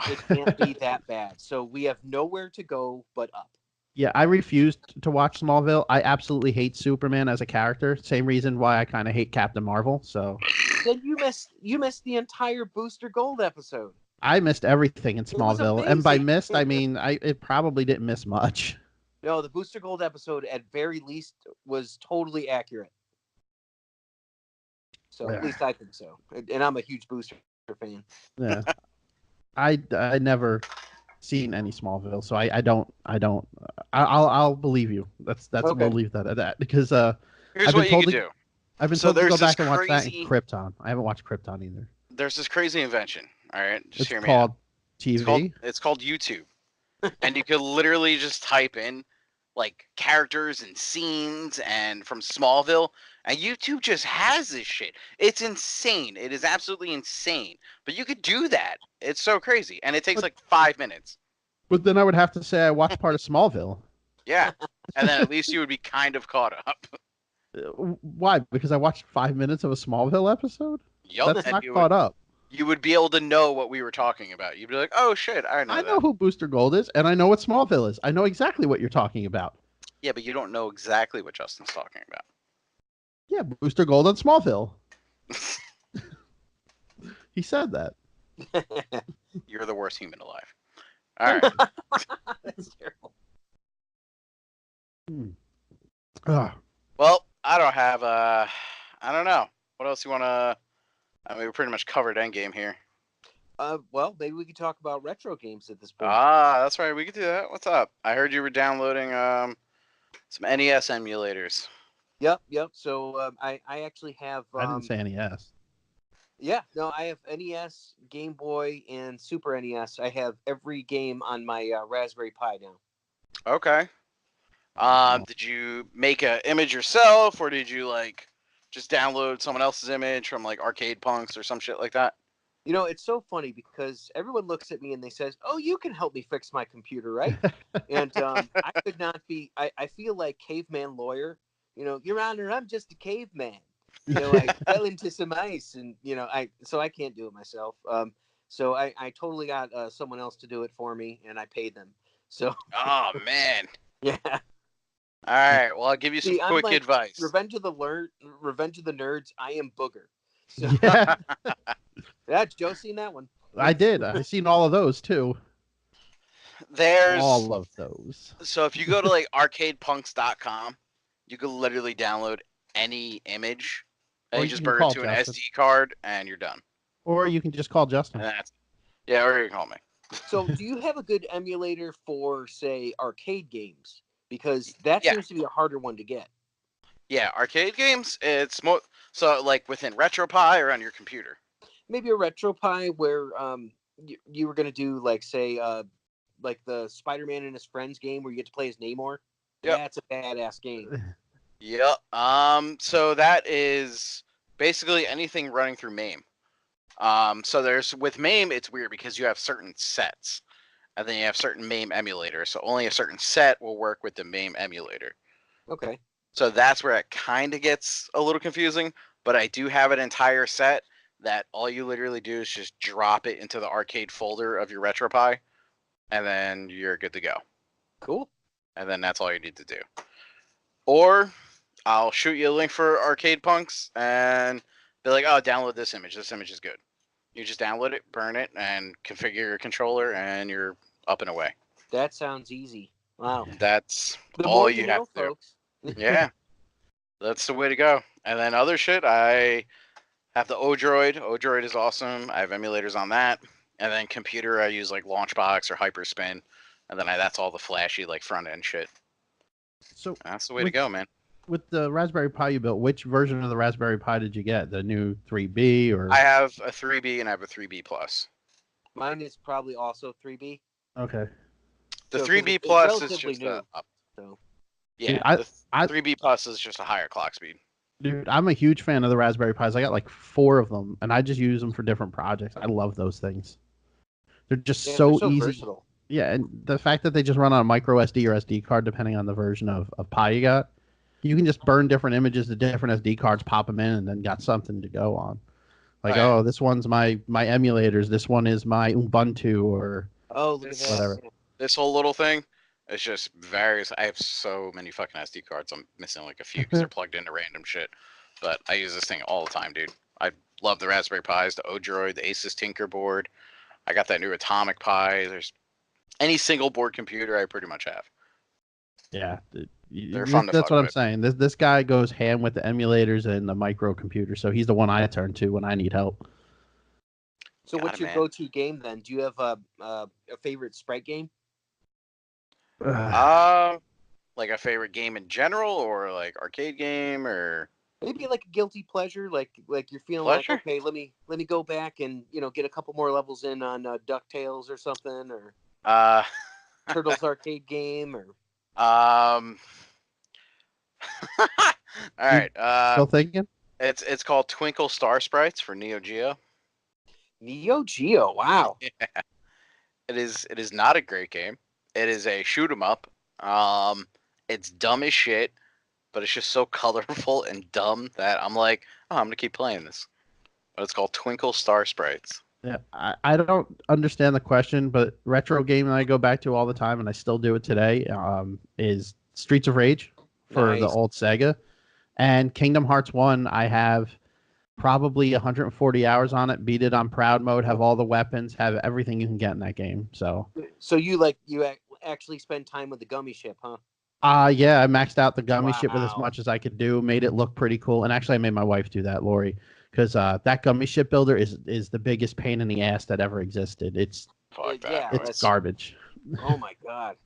It can't be that bad. So we have nowhere to go but up. Yeah, I refused to watch Smallville. I absolutely hate Superman as a character. Same reason why I kind of hate Captain Marvel. So then you missed the entire Booster Gold episode. I missed everything in was Smallville, and by amazing. missed I mean it probably didn't miss much. No, the Booster Gold episode at very least was totally accurate. So at least I think so. And I'm a huge Booster fan. Yeah. I never seen any Smallville, so I'll believe you. That's Okay. We'll leave that at that because Here's I've been what you told can to do. I've been So told to go there's this back and watch that in crazy- Krypton. I haven't watched Krypton either. There's this crazy invention. All right, just It's hear me called out. TV. It's called YouTube, and you could literally just type in like characters and scenes and from Smallville, and YouTube just has this shit. It's insane. It is absolutely insane. But you could do that. It's so crazy, and it takes like 5 minutes. But then I would have to say I watched part of Smallville. Yeah, and then at least you would be kind of caught up. Why? Because I watched 5 minutes of a Smallville episode? Yup, That's and not you caught up. would be able to know what we were talking about. You'd be like, "Oh shit, I know I that." know who Booster Gold is, and I know what Smallville is. I know exactly what you're talking about. Yeah, but you don't know exactly what Justin's talking about. Yeah, Booster Gold on Smallville. He said that. You're the worst human alive. All right. That's terrible. Well, I don't have I don't know. What else you want to I mean, we pretty much covered Endgame here. Well, maybe we could talk about retro games at this point. Ah, that's right. We could do that. What's up? I heard you were downloading some NES emulators. Yep. So I actually have. I didn't say NES. Yeah, no, I have NES, Game Boy, and Super NES. I have every game on my Raspberry Pi now. Okay. Did you make an image yourself, or did you like just download someone else's image from like Arcade Punks or some shit like that? You know, it's so funny because everyone looks at me and they says, "Oh, you can help me fix my computer, right?" And I could not be. I feel like caveman lawyer. You know, Your Honor, I'm just a caveman. You know, I fell into some ice, and so I can't do it myself. So I totally got someone else to do it for me, and I paid them. So Oh man. yeah. All right. Well, I'll give you some See, I'm quick like advice. Revenge of the Nerds. I am Booger. So, Yeah, yeah, Joe seen that one. I did. I seen all of those too. There's All of those. So if you go to like arcadepunks.com, you can literally download any image and Or you you just can burn call it to an Justin. SD card and you're done. Or you can just call Justin. And that's yeah, or you can call me. So, do you have a good emulator for, say, arcade games? Because that Yeah. seems to be a harder one to get. Yeah, arcade games. It's more so like within RetroPie or on your computer. Maybe a RetroPie where you were gonna do like, say, like the Spider-Man and his friends game where you get to play as Namor. Yep. That's a badass game. Yep. So that is basically anything running through MAME. So there's with MAME, it's weird because you have certain sets, and then you have certain MAME emulators. So only a certain set will work with the MAME emulator. Okay. So that's where it kind of gets a little confusing. But I do have an entire set that all you literally do is just drop it into the arcade folder of your RetroPie, and then you're good to go. Cool. And then that's all you need to do. Or I'll shoot you a link for Arcade Punks and be like, oh, download this image. This image is good. You just download it, burn it, and configure your controller, and you're up and away. That sounds easy. Wow. That's The all more you know, have to do. folks. Yeah. That's the way to go. And then other shit, I have the Odroid. Odroid is awesome. I have emulators on that. And then computer, I use like Launchbox or Hyperspin. And then that's all the flashy like front end shit. So That's the way to go, man. with the Raspberry Pi you built, which version of the Raspberry Pi did you get? The new 3B or? I have a 3B and I have a 3B plus. Mine is probably also 3B. Okay. The So, 'cause 3B it's plus is relatively just new, up. So Yeah, Dude, the I 3B plus is just a higher clock speed. Dude, I'm a huge fan of the Raspberry Pis. I got like 4 of them, and I just use them for different projects. I love those things. They're just yeah, so they're so easy. versatile. Yeah, and the fact that they just run on a micro SD or SD card, depending on the version of Pi you got, you can just burn different images to different SD cards, pop them in, and then got something to go on. Like, Right. oh, this one's my emulators. This one is my Ubuntu or Oh, look at that. whatever. This whole little thing is just various. I have so many fucking SD cards. I'm missing like a few because they're plugged into random shit. But I use this thing all the time, dude. I love the Raspberry Pis, the Odroid, the Asus Tinkerboard. I got that new Atomic Pi. There's any single board computer I pretty much have. Yeah, They're fun to that's fuck what I'm with. saying. This guy goes ham with the emulators and the microcomputer, so he's the one I turn to when I need help. So, Got what's it, your man. go-to game then? Do you have a favorite sprite game? Like a favorite game in general, or like arcade game, or Maybe like a guilty pleasure, like you're feeling like, pleasure? okay, let me go back and get a couple more levels in on DuckTales or something, or Uh, Turtles arcade game, or um. All You right. still thinking? It's called Twinkle Star Sprites for Neo Geo. Neo Geo. Wow. It is not a great game. It is a shoot 'em up. It's dumb as shit, but it's just so colorful and dumb that I'm like, oh, I'm gonna keep playing this. But it's called Twinkle Star Sprites. Yeah, I don't understand the question, but retro game that I go back to all the time, and I still do it today, is Streets of Rage for the Nice. old Sega, and Kingdom Hearts 1. I have probably 140 hours on it. Beat it on proud mode. Have all the weapons. Have everything you can get in that game. So, So you actually spend time with the gummy ship, huh? yeah, I maxed out the gummy ship with as Wow. much as I could do. Made it look pretty cool, and actually, I made my wife do that, Lori, because that gummy ship builder is the biggest pain in the ass that ever existed. Fuck that. Yeah, It's that's. garbage. Oh my god.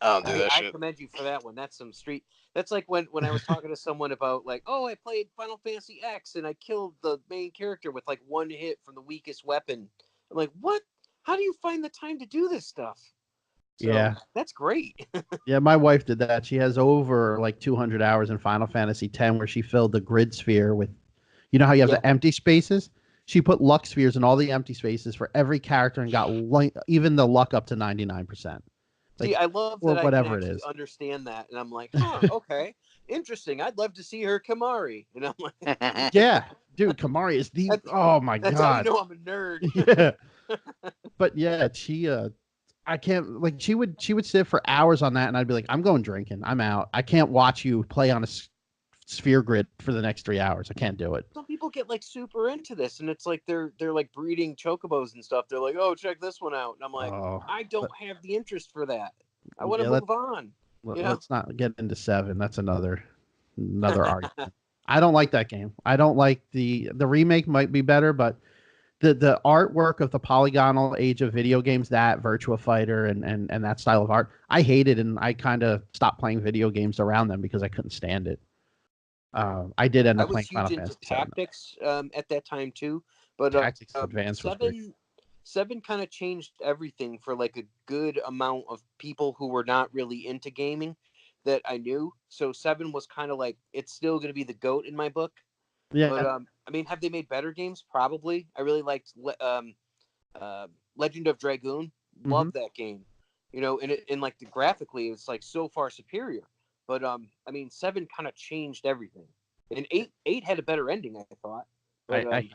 I don't do that I shit. commend you for that one. That's some street. That's like when I was talking to someone about like, oh, I played Final Fantasy X and I killed the main character with like one hit from the weakest weapon. I'm like, what? How do you find the time to do this stuff? So Yeah. that's great. Yeah, my wife did that. She has over like 200 hours in Final Fantasy X where she filled the grid sphere with, how you have Yeah, the empty spaces? She put luck spheres in all the empty spaces for every character and got even the luck up to 99%. see, Like, I love or that I can whatever it actually is. understand that, and I'm like, huh, okay, interesting. I'd love to see her Kamari, and I'm like, Yeah, dude, Kamari is that's oh my that's how you God. know I'm a nerd. Yeah. But yeah, I can't like she would sit for hours on that and I'd be like, I'm going drinking. I'm out. I can't watch you play on a sphere grid for the next 3 hours. I can't do it. Some people get like super into this, and it's like they're like breeding chocobos and stuff. They're like, oh, check this one out, and I'm like, Oh, I don't have the interest for that. I want to yeah, move on. You know. let's not get into seven. That's another argument. I don't like that game. I don't like the remake might be better, but the artwork of the polygonal age of video games, that Virtua Fighter and that style of art, I hated, and I kind of stopped playing video games around them because I couldn't stand it. I did end I up was playing huge Final into Fantasy VII. tactics at that time too, but Tactics Advance was great. seven kind of changed everything for like a good amount of people who were not really into gaming that I knew. So seven was kind of like it's still going to be the goat in my book. But Yeah. I mean, have they made better games? Probably. I really liked Legend of Dragoon. Hmm. Love that game. And like the graphically, it's like so far superior. But I mean, seven kind of changed everything, and eight had a better ending, I thought. I But I, I you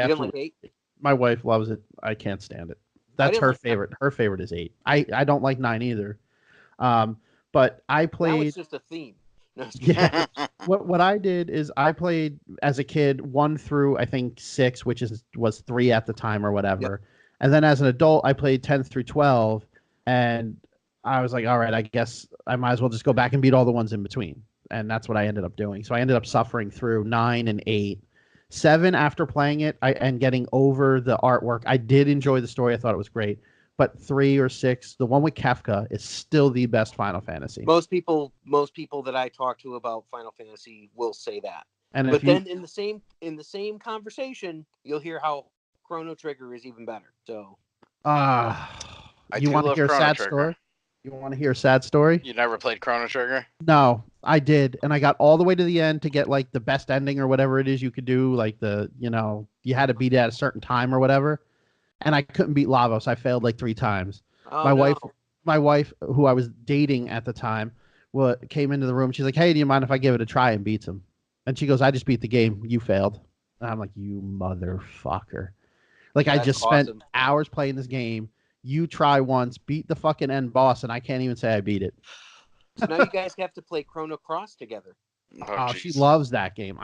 didn't like absolutely. eight? My wife loves it. I can't stand it. I That's didn't her like nine. favorite. Her favorite is eight. I don't like nine either. Um, but I Now it's played. just a theme. No, just kidding. Yeah. What I did is I played as a kid one through I think six, which was three at the time or Yep. whatever, and then as an adult I played 10 through 12, and I was like, all right, I guess I might as well just go back and beat all the ones in between, and that's what I ended up doing. So I ended up suffering through nine and eight. Seven, after playing it and getting over the artwork, I did enjoy the story. I thought it was great. But three or six, the one with Kefka, is still the best Final Fantasy. Most people that I talk to about Final Fantasy will say that. And if But you then in the same conversation, you'll hear how Chrono Trigger is even better. So I You do want to love hear a Chrono sad Trigger. story? You want to hear a sad story? You never played Chrono Trigger? No, I did, and I got all the way to the end to get like the best ending or whatever it is you could do, like you had to beat it at a certain time or whatever, and I couldn't beat Lavos. I failed like three times. oh My no. wife, my wife, who I was dating at the time, came into the room. She's like, "Hey, do you mind if I give it a try?" And beats him. And she goes, "I just beat the game. You failed." And I'm like, "You motherfucker!" Like I That's just spent awesome. hours playing this game. You try once, beat the fucking end boss, and I can't even say I beat it. So now you guys have to play Chrono Cross together. Oh, Oh, she jeez. loves that game.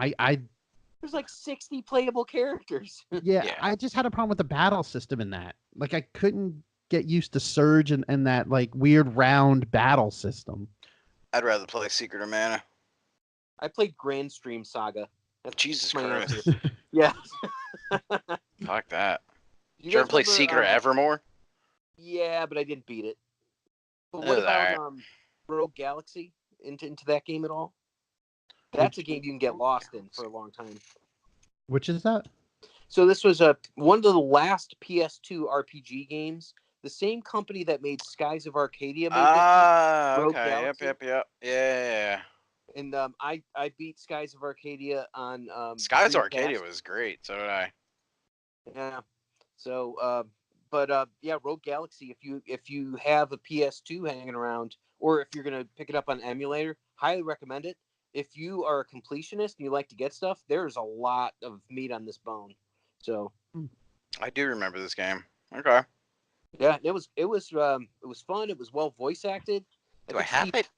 There's like 60 playable characters. Yeah, Yeah. I just had a problem with the battle system in that. Like I couldn't get used to Surge and that like weird round battle system. I'd rather play Secret of Mana. I played Grand Stream Saga. That's Jesus my answer. Christ. Yeah. Fuck that. You Did you ever guys play remember, Secret of Evermore? Yeah, but I didn't beat it. But It what was about alright. Rogue Galaxy? Into that game at all? That's a game you can get lost in for a long time. Which is that? So this was one of the last PS2 RPG games. The same company that made Skies of Arcadia made this game, Rogue Okay. Galaxy. Yep. Yeah. And I beat Skies of Arcadia on Skies of Free Arcadia Pass. was great. So did I. Yeah. So yeah, Rogue Galaxy. If you have a PS2 hanging around, or if you're gonna pick it up on emulator, highly recommend it. If you are a completionist and you like to get stuff, there's a lot of meat on this bone. So I do remember this game. Okay. yeah, it was fun. It was well voice acted. Do I have it?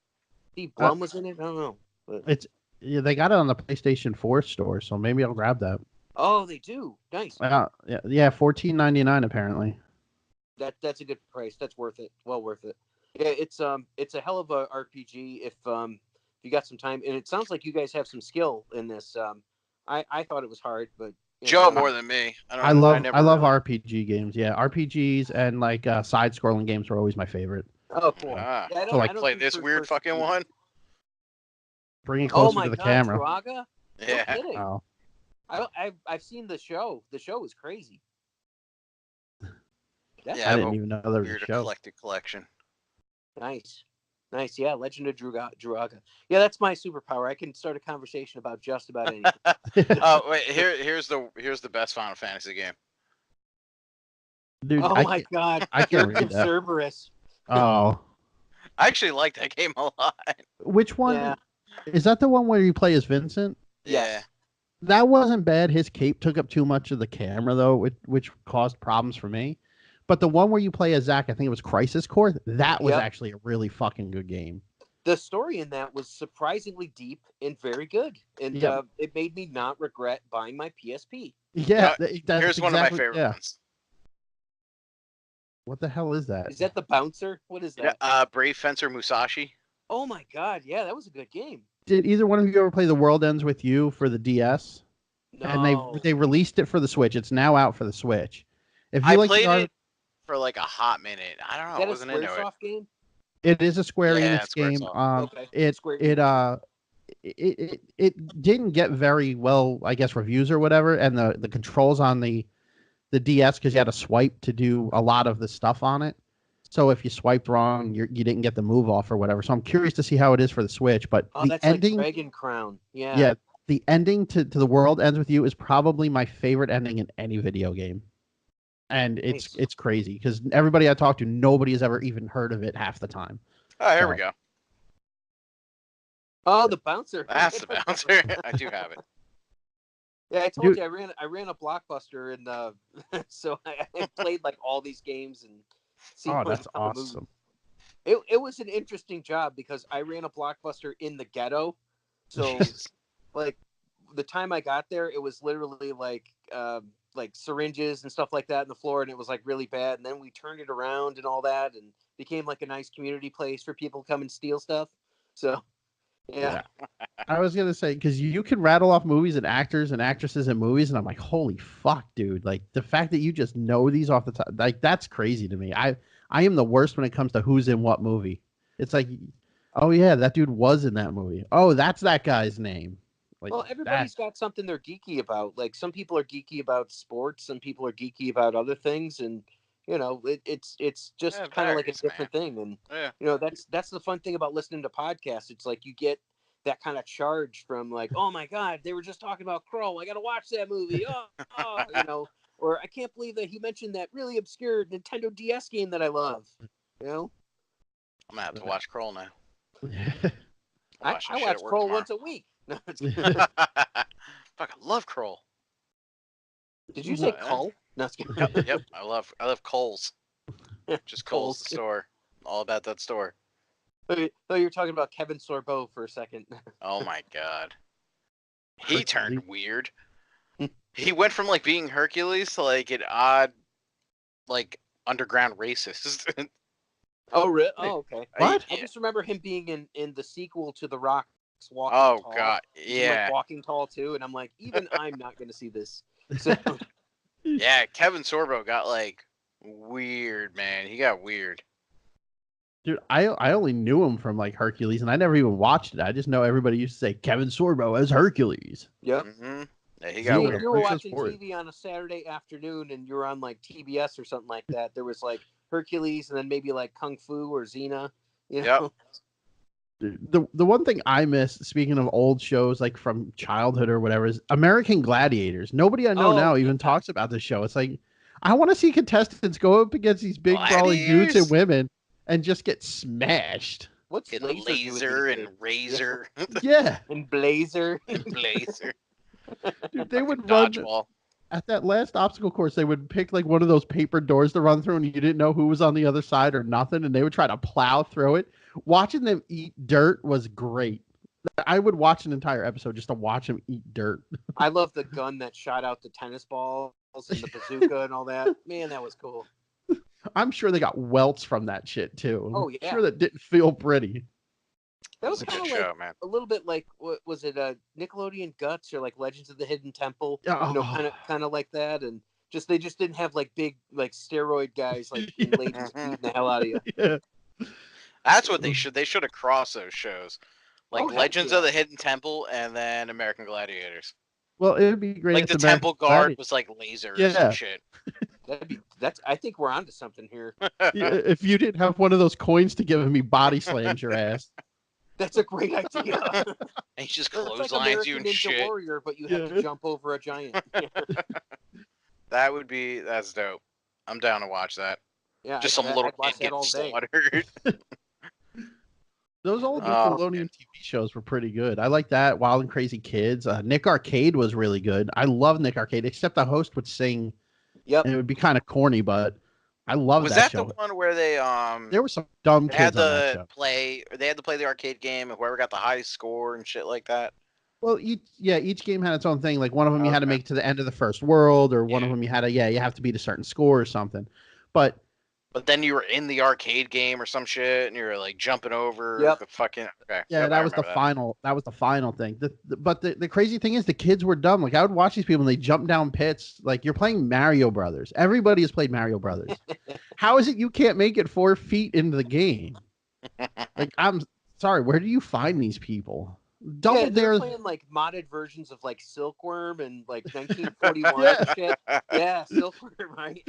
Steve Blum was in it. I don't know. But... They got it on the PlayStation 4 store, so maybe I'll grab that. Oh, they do. Nice. Yeah, $14.99 apparently. That's a good price. That's worth it. Well worth it. Yeah, it's a hell of a RPG if you got some time. And it sounds like you guys have some skill in this. I thought it was hard, but Joe more than me. I love RPG games. Yeah, RPGs and like side-scrolling games were always my favorite. Oh, cool. Yeah, I don't play this weird fucking one. Bring it closer to the camera. Druaga? Yeah. No kidding. Oh. I've seen the show. The show is crazy. I didn't even know there was a show. Eclectic collection. Nice. Yeah, Legend of Druaga. Yeah, that's my superpower. I can start a conversation about just about anything. Oh wait, here's the best Final Fantasy game. Dude, my God, I can't read that. Cerberus. Oh, I actually like that game a lot. Which one? Yeah. Is that the one where you play as Vincent? Yeah. That wasn't bad. His cape took up too much of the camera, though, which caused problems for me. But the one where you play as Zack, I think it was Crisis Core, that was actually a really fucking good game. The story in that was surprisingly deep and very good. And it made me not regret buying my PSP. Yeah. Here's one of my favorite ones. What the hell is that? Is that the bouncer? What is that? Brave Fencer Musashi. Oh my God. Yeah, that was a good game. Did either one of you ever play The World Ends With You for the DS? No. And they released it for the Switch. It's now out for the Switch. If you I played it for like a hot minute. I don't know. Is that a Squaresoft game? It is a Square Enix game. It didn't get very well, I guess, reviews or whatever, and the controls on the DS, because you had to swipe to do a lot of the stuff on it. So if you swiped wrong, you didn't get the move off or whatever. So I'm curious to see how it is for the Switch. But the ending, like Dragon Crown. Yeah, the ending to The World Ends With You is probably my favorite ending in any video game. And it's crazy because everybody I talk to, nobody has ever even heard of it half the time. Oh, here we go. Oh, the bouncer. That's the bouncer. I do have it. Yeah, I told you I ran a Blockbuster, and so I played like all these games and. That's awesome. It was an interesting job because I ran a Blockbuster in the ghetto, so like the time I got there, it was literally like syringes and stuff like that in the floor, and it was like really bad. And then we turned it around and all that, and became like a nice community place for people to come and steal stuff. So, yeah. I was gonna say, because you can rattle off movies and actors and actresses in movies, and I'm like, holy fuck, dude! Like the fact that you just know these off the top, like that's crazy to me. I am the worst when it comes to who's in what movie. It's like, oh yeah, that dude was in that movie. Oh, that's that guy's name. Like, well, everybody's got something they're geeky about. Like some people are geeky about sports, some people are geeky about other things, and it's just kind of like a different thing. And that's the fun thing about listening to podcasts. It's like you get that kind of charge from like, oh my God, they were just talking about Kroll. I got to watch that movie. Or I can't believe that he mentioned that really obscure Nintendo DS game that I love. I'm gonna have to watch Kroll now. I watch Kroll once a week. No, fuck, I love Kroll. Did you say Kroll? No, it's Yep, I love Kohl's. Just Kohl's the store. All about that store. Oh, you're talking about Kevin Sorbo for a second. Oh my God. He turned weird. He went from like being Hercules to like an odd, like underground racist. Oh, really? Wait, Oh, okay. what? I just remember him being in the sequel to The Rock's Walking Oh Tall. God, He's in, like, yeah, Walking Tall too, and I'm like, even I'm not going to see this. So yeah. Kevin Sorbo got like weird, man. He got weird. Dude, I only knew him from like Hercules, and I never even watched it. I just know everybody used to say Kevin Sorbo as Hercules. yep. Mm-hmm. Yeah, he See, got See, what if a weird. you were princess watching for it. TV on a Saturday afternoon and you were on like TBS or something like that, there was like Hercules and then maybe like Kung Fu or Xena. You Yep. know? The one thing I miss, speaking of old shows like from childhood or whatever, is American Gladiators. Nobody I know Oh, now yeah. even talks about the show. It's like I want to see contestants go up against these big brawly dudes and Gladiators women and just get smashed. What's and Laser doing laser these and days? razor Yeah, And Blazer. and blazer. dude, they Fucking would run dodgeball. at that last obstacle course. They would pick like one of those paper doors to run through, and you didn't know who was on the other side or nothing, and they would try to plow through it. Watching them eat dirt was great. I would watch an entire episode just to watch them eat dirt. I love the gun that shot out the tennis balls and the bazooka and all that. Man, that was cool. I'm sure they got welts from that shit too. Oh, I'm yeah. sure that didn't feel pretty. That was It's a kind good of like show, man. a little bit like what was it? Nickelodeon Guts or like Legends of the Hidden Temple? You know, Oh, kind of like that, and they just didn't have like big like steroid guys like and ladies Mhm. beating the hell out of you. yeah. That's what they should. They should have crossed those shows, like Oh, heck Legends yeah. of the Hidden Temple and then American Gladiators. Well, it would be great Like if the American Temple Guard Gladiator. was like laser or Yeah. some shit. That's. I think we're onto something here. If you didn't have one of those coins to give him, he body slams your ass. That's a great idea. And he just It's like clotheslines you American and Ninja shit. Warrior, but you have to jump over a giant. That's dope. I'm down to watch that. Yeah, Just some little I'd watch kid that all getting day. slaughtered. Those old Oh, Nickelodeon man. TV shows were pretty good. I like that. Wild and Crazy Kids. Nick Arcade was really good. I love Nick Arcade, except the host would sing, Yep. and it would be kind of corny, but I love Was that that the show. one where they There were some dumb they had kids on that to show. play the arcade game and whoever got the highest score and shit like that? Well, each game had its own thing. Like one of them you had to Okay. make it to the end of the first world, or one of Yeah. them you have to beat a certain score or something. But But then you were in the arcade game or some shit, and you were like jumping over Yep. the fucking. Okay. yeah, Yep, I that was the remember that. final. That was the final thing. But the crazy thing is, the kids were dumb. Like I would watch these people, and they jump down pits. Like you're playing Mario Brothers. Everybody has played Mario Brothers. How is it you can't make it 4 feet into the game? Like I'm sorry, where do you find these people? Double Yeah, they're Dare. playing like modded versions of like Silkworm and like 1941 Yeah. shit. Yeah, Silkworm, right?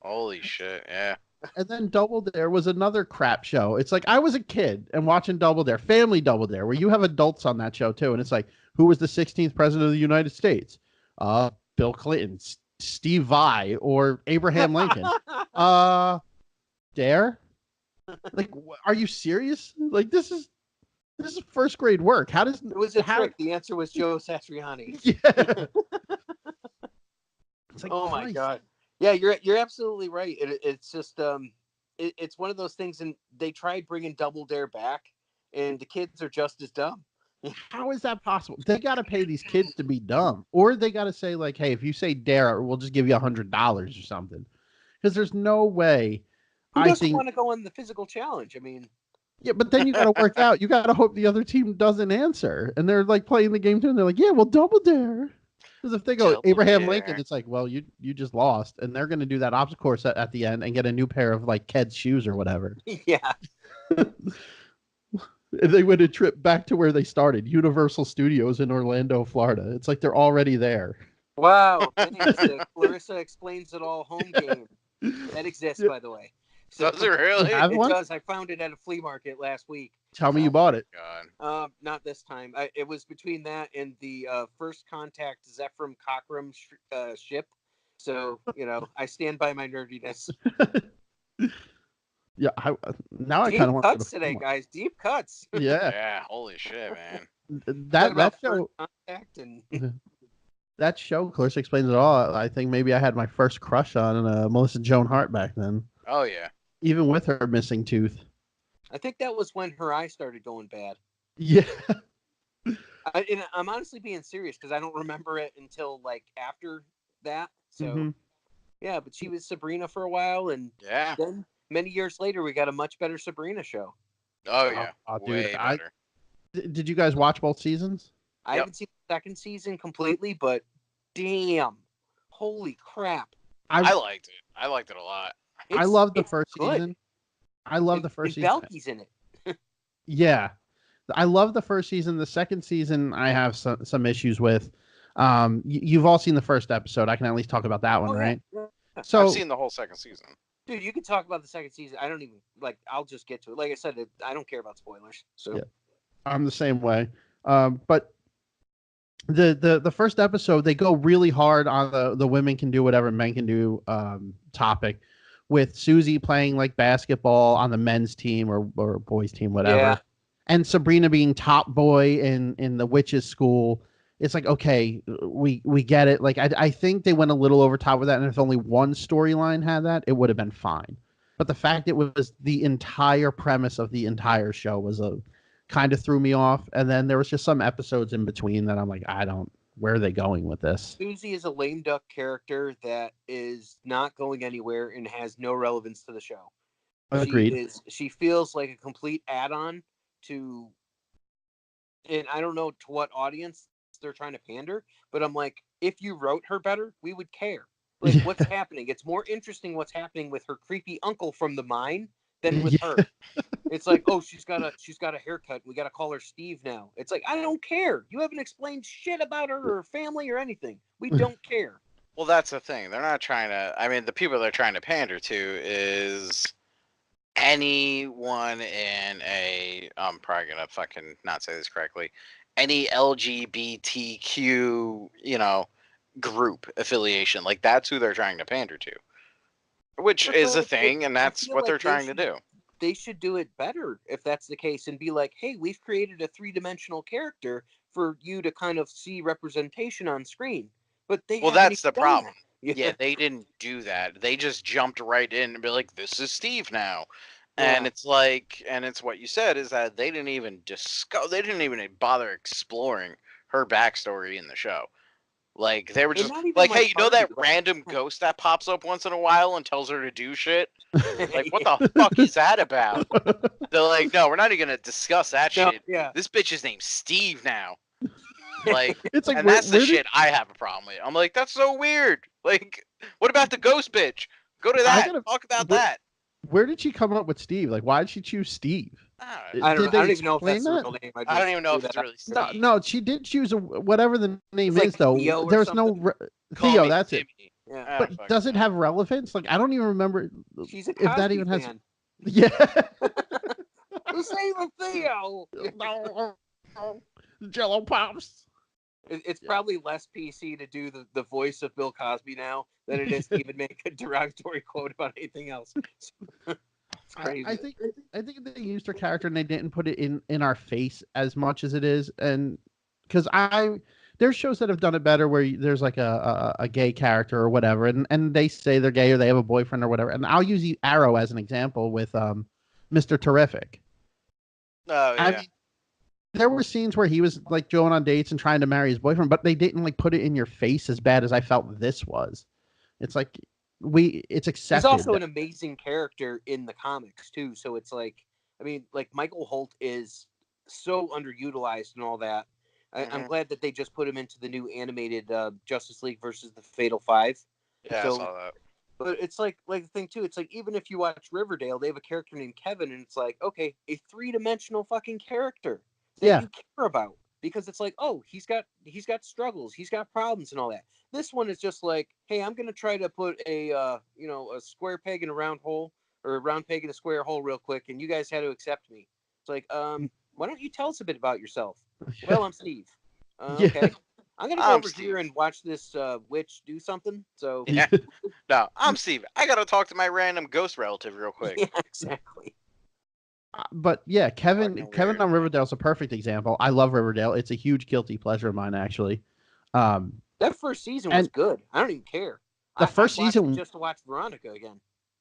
Holy shit! Yeah. And then Double Dare was another crap show. It's like I was a kid and watching Double Dare, Family Double Dare, where you have adults on that show too. And it's like, who was the 16th president of the United States? Bill Clinton, Steve Vai, or Abraham Lincoln. Dare? Like, are you serious? Like, this is first grade work. How does It was a trick. The answer was Joe Satriani. Yeah. It's like, Oh my Christ. god. Yeah, you're absolutely right. It's just it's one of those things, and they tried bringing Double Dare back, and the kids are just as dumb. How is that possible? They got to pay these kids to be dumb, or they got to say like, "Hey, if you say dare, we'll just give you $100 or something." Because there's no way. Who I doesn't think, want to go on the physical challenge? I mean, yeah, but then you got to work out. You got to hope the other team doesn't answer, and they're like playing the game too, and they're like, "Yeah, well, double dare." Because if they go Double Abraham Dare. Lincoln, it's like, well, you just lost, and they're going to do that obstacle course at the end and get a new pair of like Ked's shoes or whatever. yeah. They went a trip back to where they started, Universal Studios in Orlando, Florida. It's like they're already there. Wow. Thanks. Clarissa Explains It All home game. That exists, Yep. by the way. So, Does it really? Have it one? does. I found it at a flea market last week. Tell me you bought it. God. Not this time. It was between that and the First Contact Zephram Cockram ship. So, I stand by my nerdiness. Yeah, now I Deep kind of want to go cuts to today, Flea guys. Deep cuts. Market. Yeah, Yeah. Holy shit, man. Talking that about show. First Contact and That show, Clarissa Explains It All. I think maybe I had my first crush on Melissa Joan Hart back then, Oh yeah. even with her missing tooth. I think that was when her eye started going bad. Yeah, And I'm honestly being serious because I don't remember it until like after that. So Mhm. yeah, but she was Sabrina for a while, and Yeah. many years later, we got a much better Sabrina show. Oh yeah, Dude, way better. Did you guys watch both seasons? I haven't seen the second season completely, but damn, holy crap! I liked it. I liked it a lot. I loved the it's first good. season. I love the first and season. Balky's in it. Yeah, I love the first season. The second season, I have some issues with. You've all seen the first episode. I can at least talk about that one, right? Yeah. So I've seen the whole second season. Dude, you can talk about the second season. I don't even I'll just get to it. Like I said, I don't care about spoilers. So yeah, I'm the same way. But the first episode, they go really hard on the women can do whatever men can do topic, with Susie playing like basketball on the men's team or boys team, whatever. Yeah. And Sabrina being top boy in the witches school. It's like, okay, we get it. Like, I think they went a little over top with that. And if only one storyline had that, it would have been fine. But the fact it was the entire premise of the entire show was kind of threw me off. And then there was just some episodes in between that I'm like, where are they going with this? Susie is a lame duck character that is not going anywhere and has no relevance to the show. Agreed. She feels like a complete add-on to, and I don't know to what audience they're trying to pander, but I'm like, if you wrote her better, we would care. Like, what's happening? It's more interesting what's happening with her creepy uncle from the mine than with her. It's like, oh, she's got a haircut. We got to call her Steve now. It's like, I don't care. You haven't explained shit about her or her family or anything. We don't care. Well, that's the thing. They're not trying to. I mean, the people they're trying to pander to is anyone in a. I'm probably gonna fucking not say this correctly. Any LGBTQ, group affiliation. Like, that's who they're trying to pander to. Which is a thing, and that's what they're trying to do. They should do it better if that's the case and be like, hey, we've created a 3-dimensional character for you to kind of see representation on screen. But that's the problem. Yeah, they didn't do that. They just jumped right in and be like, this is Steve now. Yeah. And it's like, and it's what you said, is that they didn't even bother exploring her backstory in the show. Like, they were just like, hey, that random ghost that pops up once in a while and tells her to do shit? Like, what the fuck is that about? They're like, no, we're not even going to discuss that shit. Yeah. This bitch is named Steve now. Like, it's like, and that's the shit I have a problem with. I'm like, that's so weird. Like, what about the ghost bitch? Go to that. Talk about that. Where did she come up with Steve? Like, why did she choose Steve? I don't even know if that's the real name. I don't even know if it's really Steve. No, she did choose whatever the name is, though. There's no Theo. That's Timmy. It. Yeah. But does it have relevance? Like, I don't even remember if that even fan. has. Yeah. Who's name Theo? Jello pops. It's probably less PC to do the voice of Bill Cosby now than it is to even make a derogatory quote about anything else. It's crazy. I think they used her character and they didn't put it in our face as much as it is, and because there's shows that have done it better where there's like a gay character or whatever, and they say they're gay or they have a boyfriend or whatever, and I'll use Arrow as an example with Mr. Terrific. Oh yeah. I mean, there were scenes where he was like going on dates and trying to marry his boyfriend, but they didn't like put it in your face as bad as I felt this was. It's like it's accepted. He's also an amazing character in the comics too. So it's like, I mean, like Michael Holt is so underutilized and all that. I'm glad that they just put him into the new animated Justice League versus the Fatal Five. Yeah, I saw that. But it's like the thing too. It's like, even if you watch Riverdale, they have a character named Kevin, and it's like, okay, a 3-dimensional fucking character that you care about, because it's like, oh, he's got struggles, he's got problems and all that. This one is just like, hey, I'm gonna try to put a square peg in a round hole, or a round peg in a square hole real quick, and you guys had to accept me. It's like, why don't you tell us a bit about yourself? Well, I'm Steve. Okay. I'm gonna go over here and watch this witch do something. So no, I'm Steve. I gotta talk to my random ghost relative real quick. Yeah, exactly. But yeah, Kevin on Riverdale is a perfect example. I love Riverdale. It's a huge guilty pleasure of mine, actually. That first season was good. I don't even care. The first season just to watch Veronica again.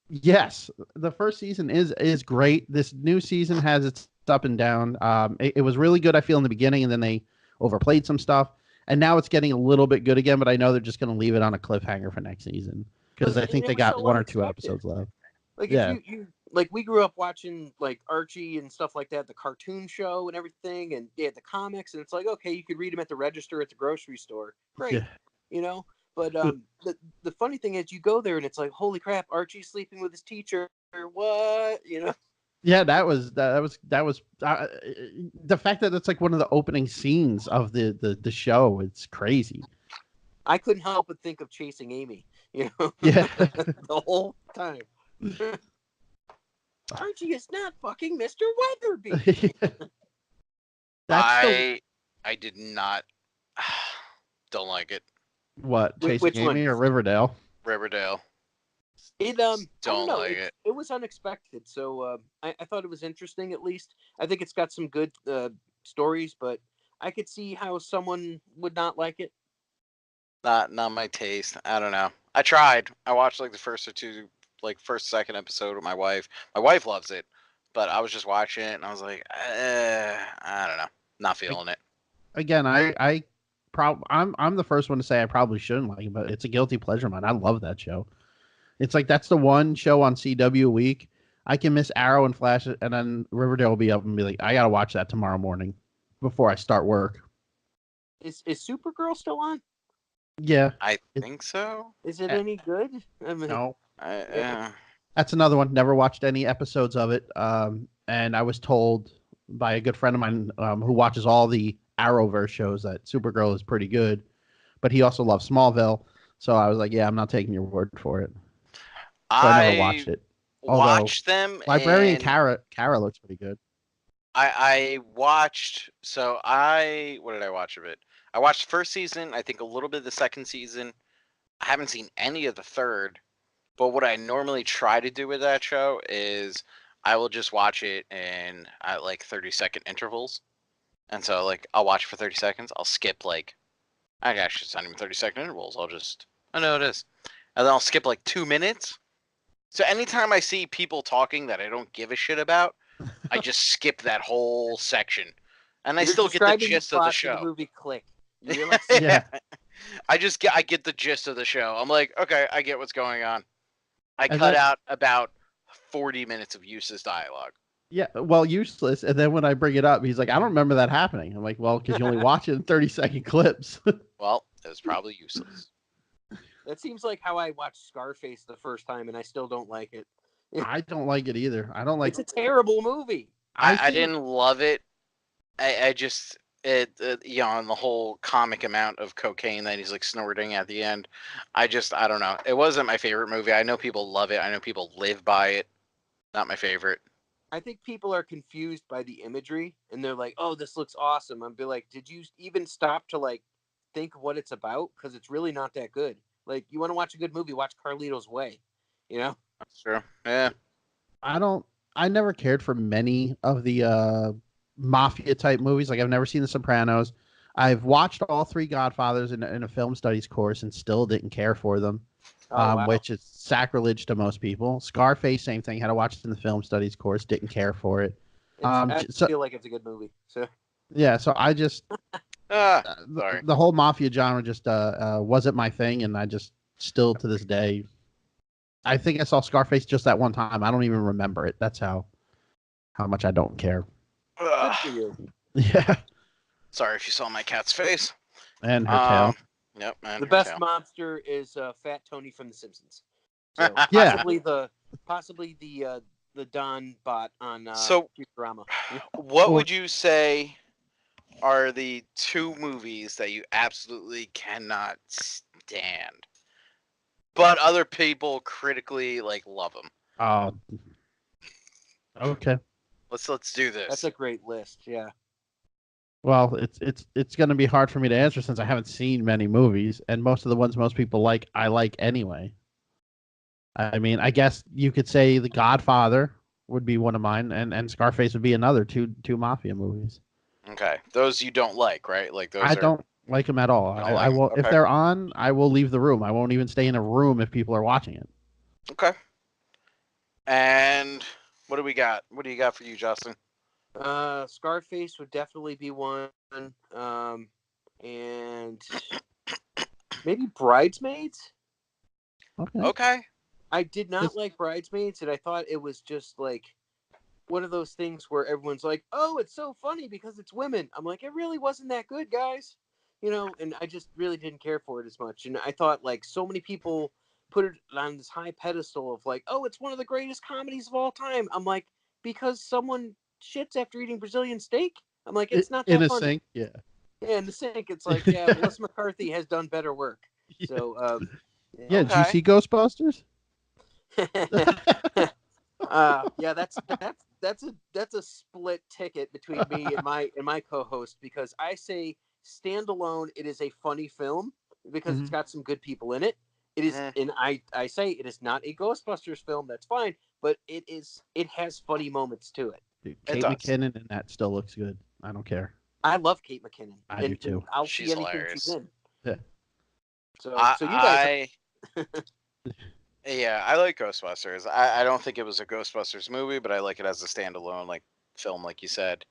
Yes, the first season is great. This new season has its up and down. It was really good, I feel, in the beginning, and then they overplayed some stuff. And now it's getting a little bit good again, but I know they're just going to leave it on a cliffhanger for next season because I think they got 1 or 2 episodes left. Like, yeah. if like we grew up watching like Archie and stuff like that, the cartoon show and everything, and they had the comics, and it's like, okay, you could read them at the register at the grocery store, great, Yeah. you know. But the funny thing is, you go there and it's like, holy crap, Archie's sleeping with his teacher, what, you know? Yeah, that was the fact that it's like one of the opening scenes of the show. It's crazy. I couldn't help but think of Chasing Amy, you know, Yeah. the whole time. Archie is not fucking Mr. Weatherby. That's the I did not. Don't like it. what Chasing Which one? Amy or Riverdale? Riverdale. It I don't Don't know. like it. It was unexpected, so I thought it was interesting. At least I think it's got some good stories, but I could see how someone would not like it. Not my taste. I don't know. I tried. I watched like the first or two, like second episode with my wife. My wife loves it, but I was just watching it and I was like, I don't know, not feeling it. Again, I'm the first one to say I probably shouldn't like it, but it's a guilty pleasure of mine. I love that show. It's like that's the one show on CW a week. I can miss Arrow and Flash, and then Riverdale will be up and be like, I gotta watch that tomorrow morning before I start work. Is Supergirl still on? Yeah, I think so. Is it Uh, any good? I mean, no, yeah. that's another one. Never watched any episodes of it. And I was told by a good friend of mine who watches all the Arrowverse shows that Supergirl is pretty good, but he also loves Smallville. So I was like, yeah, I'm not taking your word for it. So I never I watched it. Although watched them Librarian and Kara looks pretty good. I watched. So what did I watch of it? I watched the first season. I think a little bit of the second season. I haven't seen any of the third. But what I normally try to do with that show is I will just watch it in at like 30-second intervals. And so like I'll watch for 30 seconds. I'll skip like actually it's not even 30-second intervals. I know it is. And then I'll skip like 2 minutes. So anytime I see people talking that I don't give a shit about, I just skip that whole section. And I You're still get the describing the gist of the plot to show. the movie Click. You realize? Yeah. I get the gist of the show. I'm like, okay, I get what's going on. I And cut then- out about 40 minutes of useless dialogue. Yeah, well, useless. And then when I bring it up, he's like, I don't remember that happening. I'm like, well, because you only watch it in 30-second clips. Well, it was probably useless. That seems like how I watched Scarface the first time, and I still don't like it. I don't like it either. I don't like. It's a terrible movie. I think- didn't love it. I just you know, and the whole comic amount of cocaine that he's like snorting at the end. I don't know. It wasn't my favorite movie. I know people love it. I know people live by it. Not my favorite. I think people are confused by the imagery, and they're like, "Oh, this looks awesome." I'd be like, "Did you even stop to like think of what it's about? Because it's really not that good. Like, you want to watch a good movie, watch Carlito's Way. You know, That's true. Yeah. I never cared for many of the mafia type movies. Like I've never seen The Sopranos. I've watched all three Godfathers in a film studies course and still didn't care for them, wow. which is sacrilege to most people. Scarface, same thing. Had to watch it in the film studies course, didn't care for it. I So feel like it's a good movie. So yeah, so I just Sorry. the whole mafia genre just wasn't my thing, and I just still to this day. I think I saw Scarface just that one time. I don't even remember it. That's how much I don't care. good for you. Yeah, Sorry if you saw my cat's face. and her tail. Yep. And The her best tail. mobster is Fat Tony from The Simpsons. So Yeah. possibly the Don bot on So- Futurama. What Or- would you say are the two movies that you absolutely cannot stand, but other people critically like love them? Oh, okay. Let's do this. That's a great list. Yeah. Well, it's going to be hard for me to answer since I haven't seen many movies, and most of the ones most people like, I like anyway. I mean, I guess you could say The Godfather would be one of mine, and Scarface would be another two mafia movies. Okay, those you don't like, right? Like those. I don't like them at all. Don't I like 'em, will if okay. they're on, I will leave the room. I won't even stay in a room if people are watching it. Okay. And what do we got? What do you got for you, Justin? Scarface would definitely be one. And maybe Bridesmaids. Okay. Okay. I did not like Bridesmaids, and I thought it was just like one of those things where everyone's like, "Oh, it's so funny because it's women." I'm like, it really wasn't that good, guys. And I just really didn't care for it as much. And I thought like so many people put it on this high pedestal of like, "Oh, it's one of the greatest comedies of all time." I'm like, because someone shits after eating Brazilian steak. I'm like, it's not In that a funny. sink, yeah. Yeah, in the sink, it's like, yeah, Melissa McCarthy has done better work. Yeah. So, Yeah, did you Okay. see Ghostbusters? yeah, that's a split ticket between me and my co-host because I say standalone, it is a funny film because it's Mhm. got some good people in it. It is, Mhm. and I say it is not a Ghostbusters film. That's fine, but it has funny moments to it. Dude, It Kate does. McKinnon and that still looks good. I don't care. I love Kate McKinnon, I do and too. I'll see She's anything she's hilarious. in. Yeah. So you guys, Yeah, I like Ghostbusters. I don't think it was a Ghostbusters movie, but I like it as a standalone like film, like you said.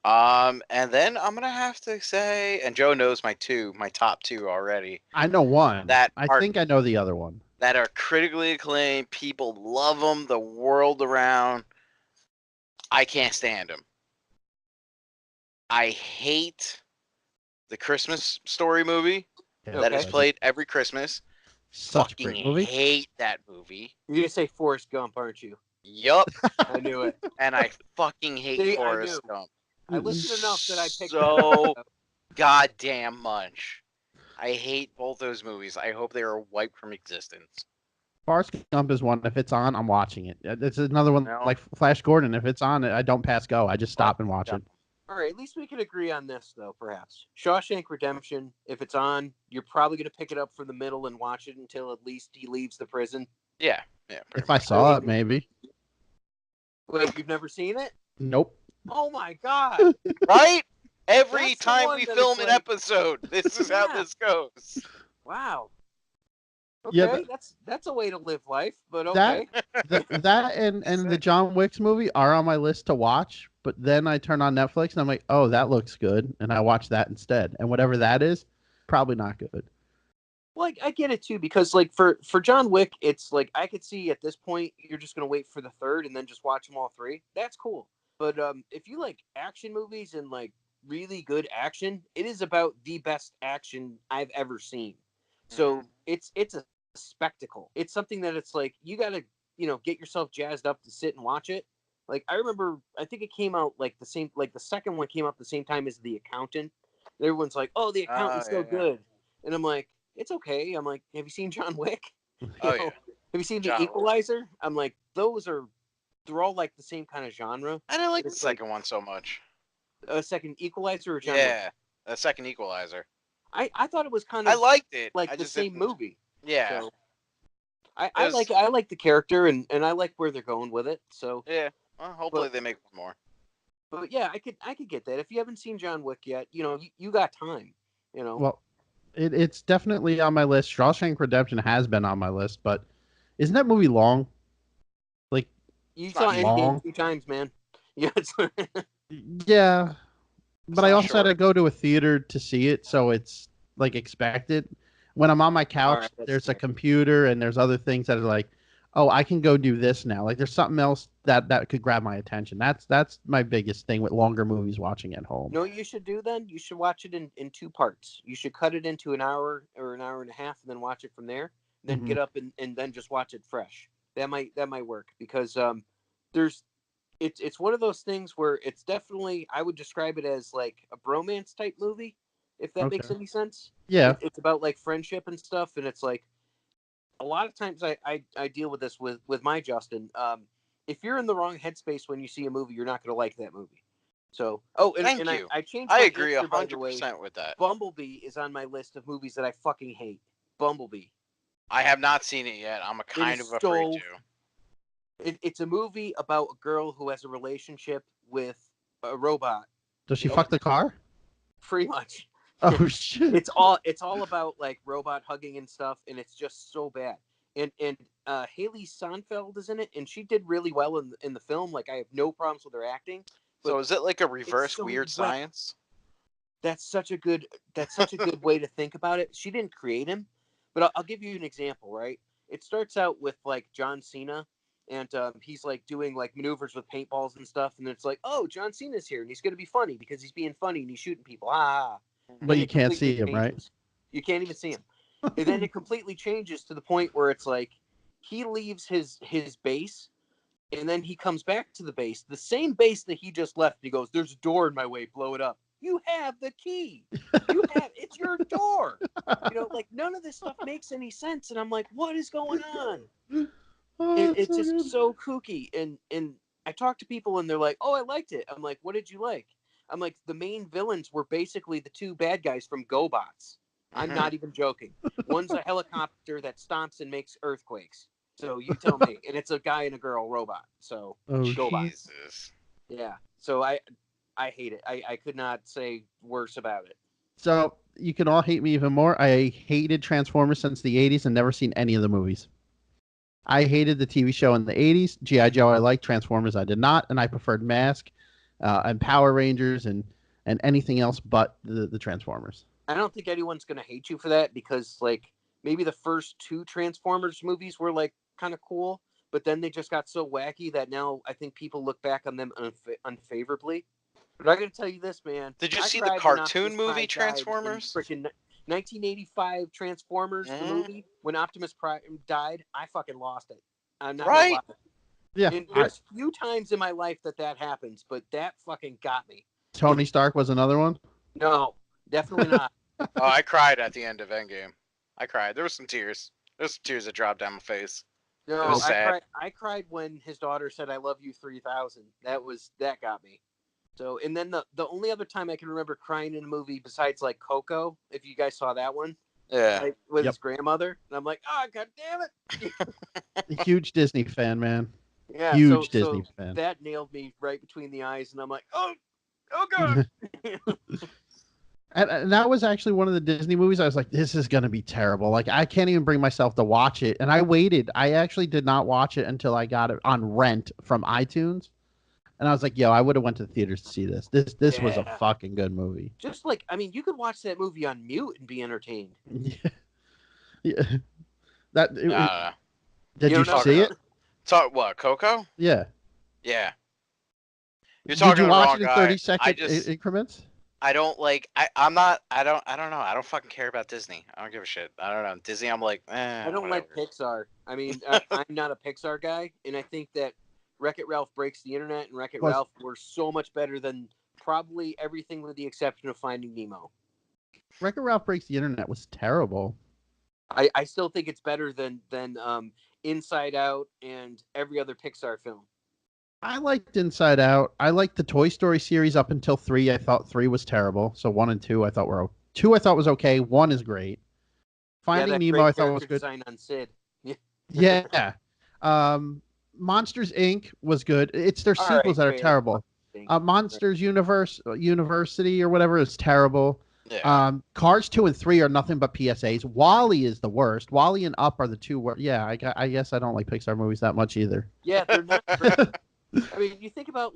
And then I'm gonna have to say, and Joe knows my top two already. I know one. That I are think I know the other one. that are critically acclaimed. People love them. The world around. I can't stand them. I hate the Christmas Story movie Yeah, that is okay? played every Christmas. such a Fucking great movie. hate that movie. You're gonna say Forrest Gump, aren't you? Yup. I knew it. And I fucking hate See, I knew. Forrest Gump I listened enough that I picked that so up. goddamn much. I hate both those movies. I hope they are wiped from existence. Forrest Gump is one. If it's on, I'm watching it. It's another one No. like Flash Gordon. If it's on, I don't pass go. I just stop and watch it. All right, at least we can agree on this, though, perhaps. Shawshank Redemption, if it's on, you're probably going to pick it up from the middle and watch it until at least he leaves the prison. Yeah, pretty If I much. saw it, maybe. Wait, you've never seen it? Nope. Oh my god! Right? Every That's the time one we that film it's an like- episode, this is how Yeah. this goes. Wow. Okay, Yeah, but that's a way to live life, but okay. that and the John Wicks movie are on my list to watch. But then I turn on Netflix and I'm like, oh, that looks good, and I watch that instead. And whatever that is, probably not good. Well, I get it too because, like, for John Wick, it's like I could see at this point you're just going to wait for the third and then just watch them all three. That's cool. But if you like action movies and like really good action, it is about the best action I've ever seen. So it's a spectacle. It's something that it's like you got to get yourself jazzed up to sit and watch it. Like I remember, I think it came out like the second one came out the same time as The Accountant. And everyone's like, "Oh, The Accountant's so yeah. good," and I'm like, "It's okay." I'm like, "Have you seen John Wick? Oh, Have yeah. you seen John The Wick. Equalizer?" I'm like, they're all like the same kind of genre. I didn't like But the it's like second one so much. a second Equalizer or John Wick. Yeah, the second Equalizer. I thought it was kind I of liked it. like I the just same didn't. movie. Yeah. So I like the character and I like where they're going with it. So Yeah. Well, hopefully they make one more. but yeah, I could get that. If you haven't seen John Wick yet, you got time. Well, it's definitely on my list. Shawshank Redemption has been on my list, but isn't that movie long? Like You It's saw not Endgame long? 2 times, man. Yeah, Yeah, but I not also had short. to go to a theater to see it, so it's like expected. When I'm on my couch, right, that's there's a fair. computer and there's other things that are like, oh, I can go do this now. Like there's something else that could grab my attention. That's my biggest thing with longer movies watching at home. Know what you should do then? You should watch it in two parts. You should cut it into an hour or an hour and a half, and then watch it from there. Then Mhm. get up and then just watch it fresh. That might work because there's it's one of those things where it's definitely I would describe it as like a bromance type movie, if that makes Okay. any sense. Yeah. It's about like friendship and stuff, and it's like a lot of times I deal with this with my Justin. If you're in the wrong headspace when you see a movie, you're not going to like that movie. So, Thank and you. I changed I my agree answer, by the way. 100% with that. Bumblebee is on my list of movies that I fucking hate. Bumblebee. I have not seen it yet. I'm a It kind is of afraid so. to. It's a movie about a girl who has a relationship with a robot. Does she Yeah. fuck the car? Pretty much. Oh shit. It's all about like robot hugging and stuff, and it's just so bad. And Haley Seinfeld is in it, and she did really well in the film. Like I have no problems with her acting. But So is it like a reverse so Weird wet. Science? That's such a good way to think about it. She didn't create him, but I'll give you an example, right? it starts out with like John Cena, and he's like doing like maneuvers with paintballs and stuff, and it's like, oh, John Cena's here, and he's gonna be funny because he's being funny and he's shooting people. But Then you it can't completely see him, right? changes. You can't even see him. And then it completely changes to the point where it's like he leaves his base, and then he comes back to the base, the same base that he just left. And he goes, "There's a door in my way. Blow it up." You have the key. It's your door. Like none of this stuff makes any sense. And I'm like, what is going on? Oh, that's It's so just good. so kooky. And I talk to people and they're like, oh, I liked it. I'm like, what did you like? I'm like, the main villains were basically the two bad guys from GoBots. I'm not even joking. One's a helicopter that stomps and makes earthquakes. So you tell me. And it's a guy and a girl robot. So Oh, GoBots. Jesus. Yeah. So I hate it. I could not say worse about it. So you can all hate me even more. I hated Transformers since the 80s and never seen any of the movies. I hated the TV show in the 80s. G.I. Joe I liked, Transformers I did not, and I preferred Mask and Power Rangers and anything else but the Transformers. I don't think anyone's going to hate you for that because, like, maybe the first two Transformers movies were, like, kind of cool, but then they just got so wacky that now I think people look back on them unfavorably. But I got to tell you this, man. Did you I see the cried when cartoon Optimus movie Prime died in Transformers? freaking 1985 Transformers, the movie. When Optimus Prime died, I fucking lost it. I'm not going to Right? lie. Yeah, And there's few times in my life that happens, but that fucking got me. Tony Stark was another one. No, definitely not. Oh, I cried at the end of Endgame. I cried. There was some tears. There's some tears that dropped down my face. No, It was sad. I cried when his daughter said "I love you 3000." That got me. So, and then the only other time I can remember crying in a movie besides like Coco, if you guys saw that one, Yeah. like with Yep. his grandmother, and I'm like, oh god damn it. Huge Disney fan, man. Yeah, Huge so Disney fan. that nailed me right between the eyes, and I'm like, oh god. And that was actually one of the Disney movies I was like, this is going to be terrible. Like, I can't even bring myself to watch it. And I waited. I actually did not watch it until I got it on rent from iTunes. And I was like, yo, I would have went to the theaters to see this. This was a Yeah. fucking good movie. Just like, I mean, you could watch that movie on mute and be entertained. Yeah. That, did You you don't know? see it? Talk what? Coco? Yeah. Yeah. You're Did talking you to the watch wrong it in guy. 30-second increments? I don't like. I don't know. I don't fucking care about Disney. I don't give a shit. I don't know. Disney. I'm like, I don't whatever. like Pixar. I mean, I'm not a Pixar guy, and I think that Wreck-It Ralph Breaks the Internet and Wreck-It Was- Ralph were so much better than probably everything with the exception of Finding Nemo. Wreck-It Ralph Breaks the Internet was terrible. I still think it's better than Inside Out and every other Pixar film. I liked Inside Out. I liked the Toy Story series up until 3. I thought 3 was terrible. So 1 and 2 I thought were 2 I thought was okay. 1 is great. Finding that Nemo great I thought was character good. design on Sid. Yeah. Monsters Inc. was good. It's their All sequels right, that are fair. terrible. Monsters University or whatever is terrible. Yeah. Cars 2 and 3 are nothing but PSAs. Wall-E is the worst. Wall-E and Up are the two worst. Yeah, I guess I don't like Pixar movies that much either. Yeah, they're not great. I mean, you think about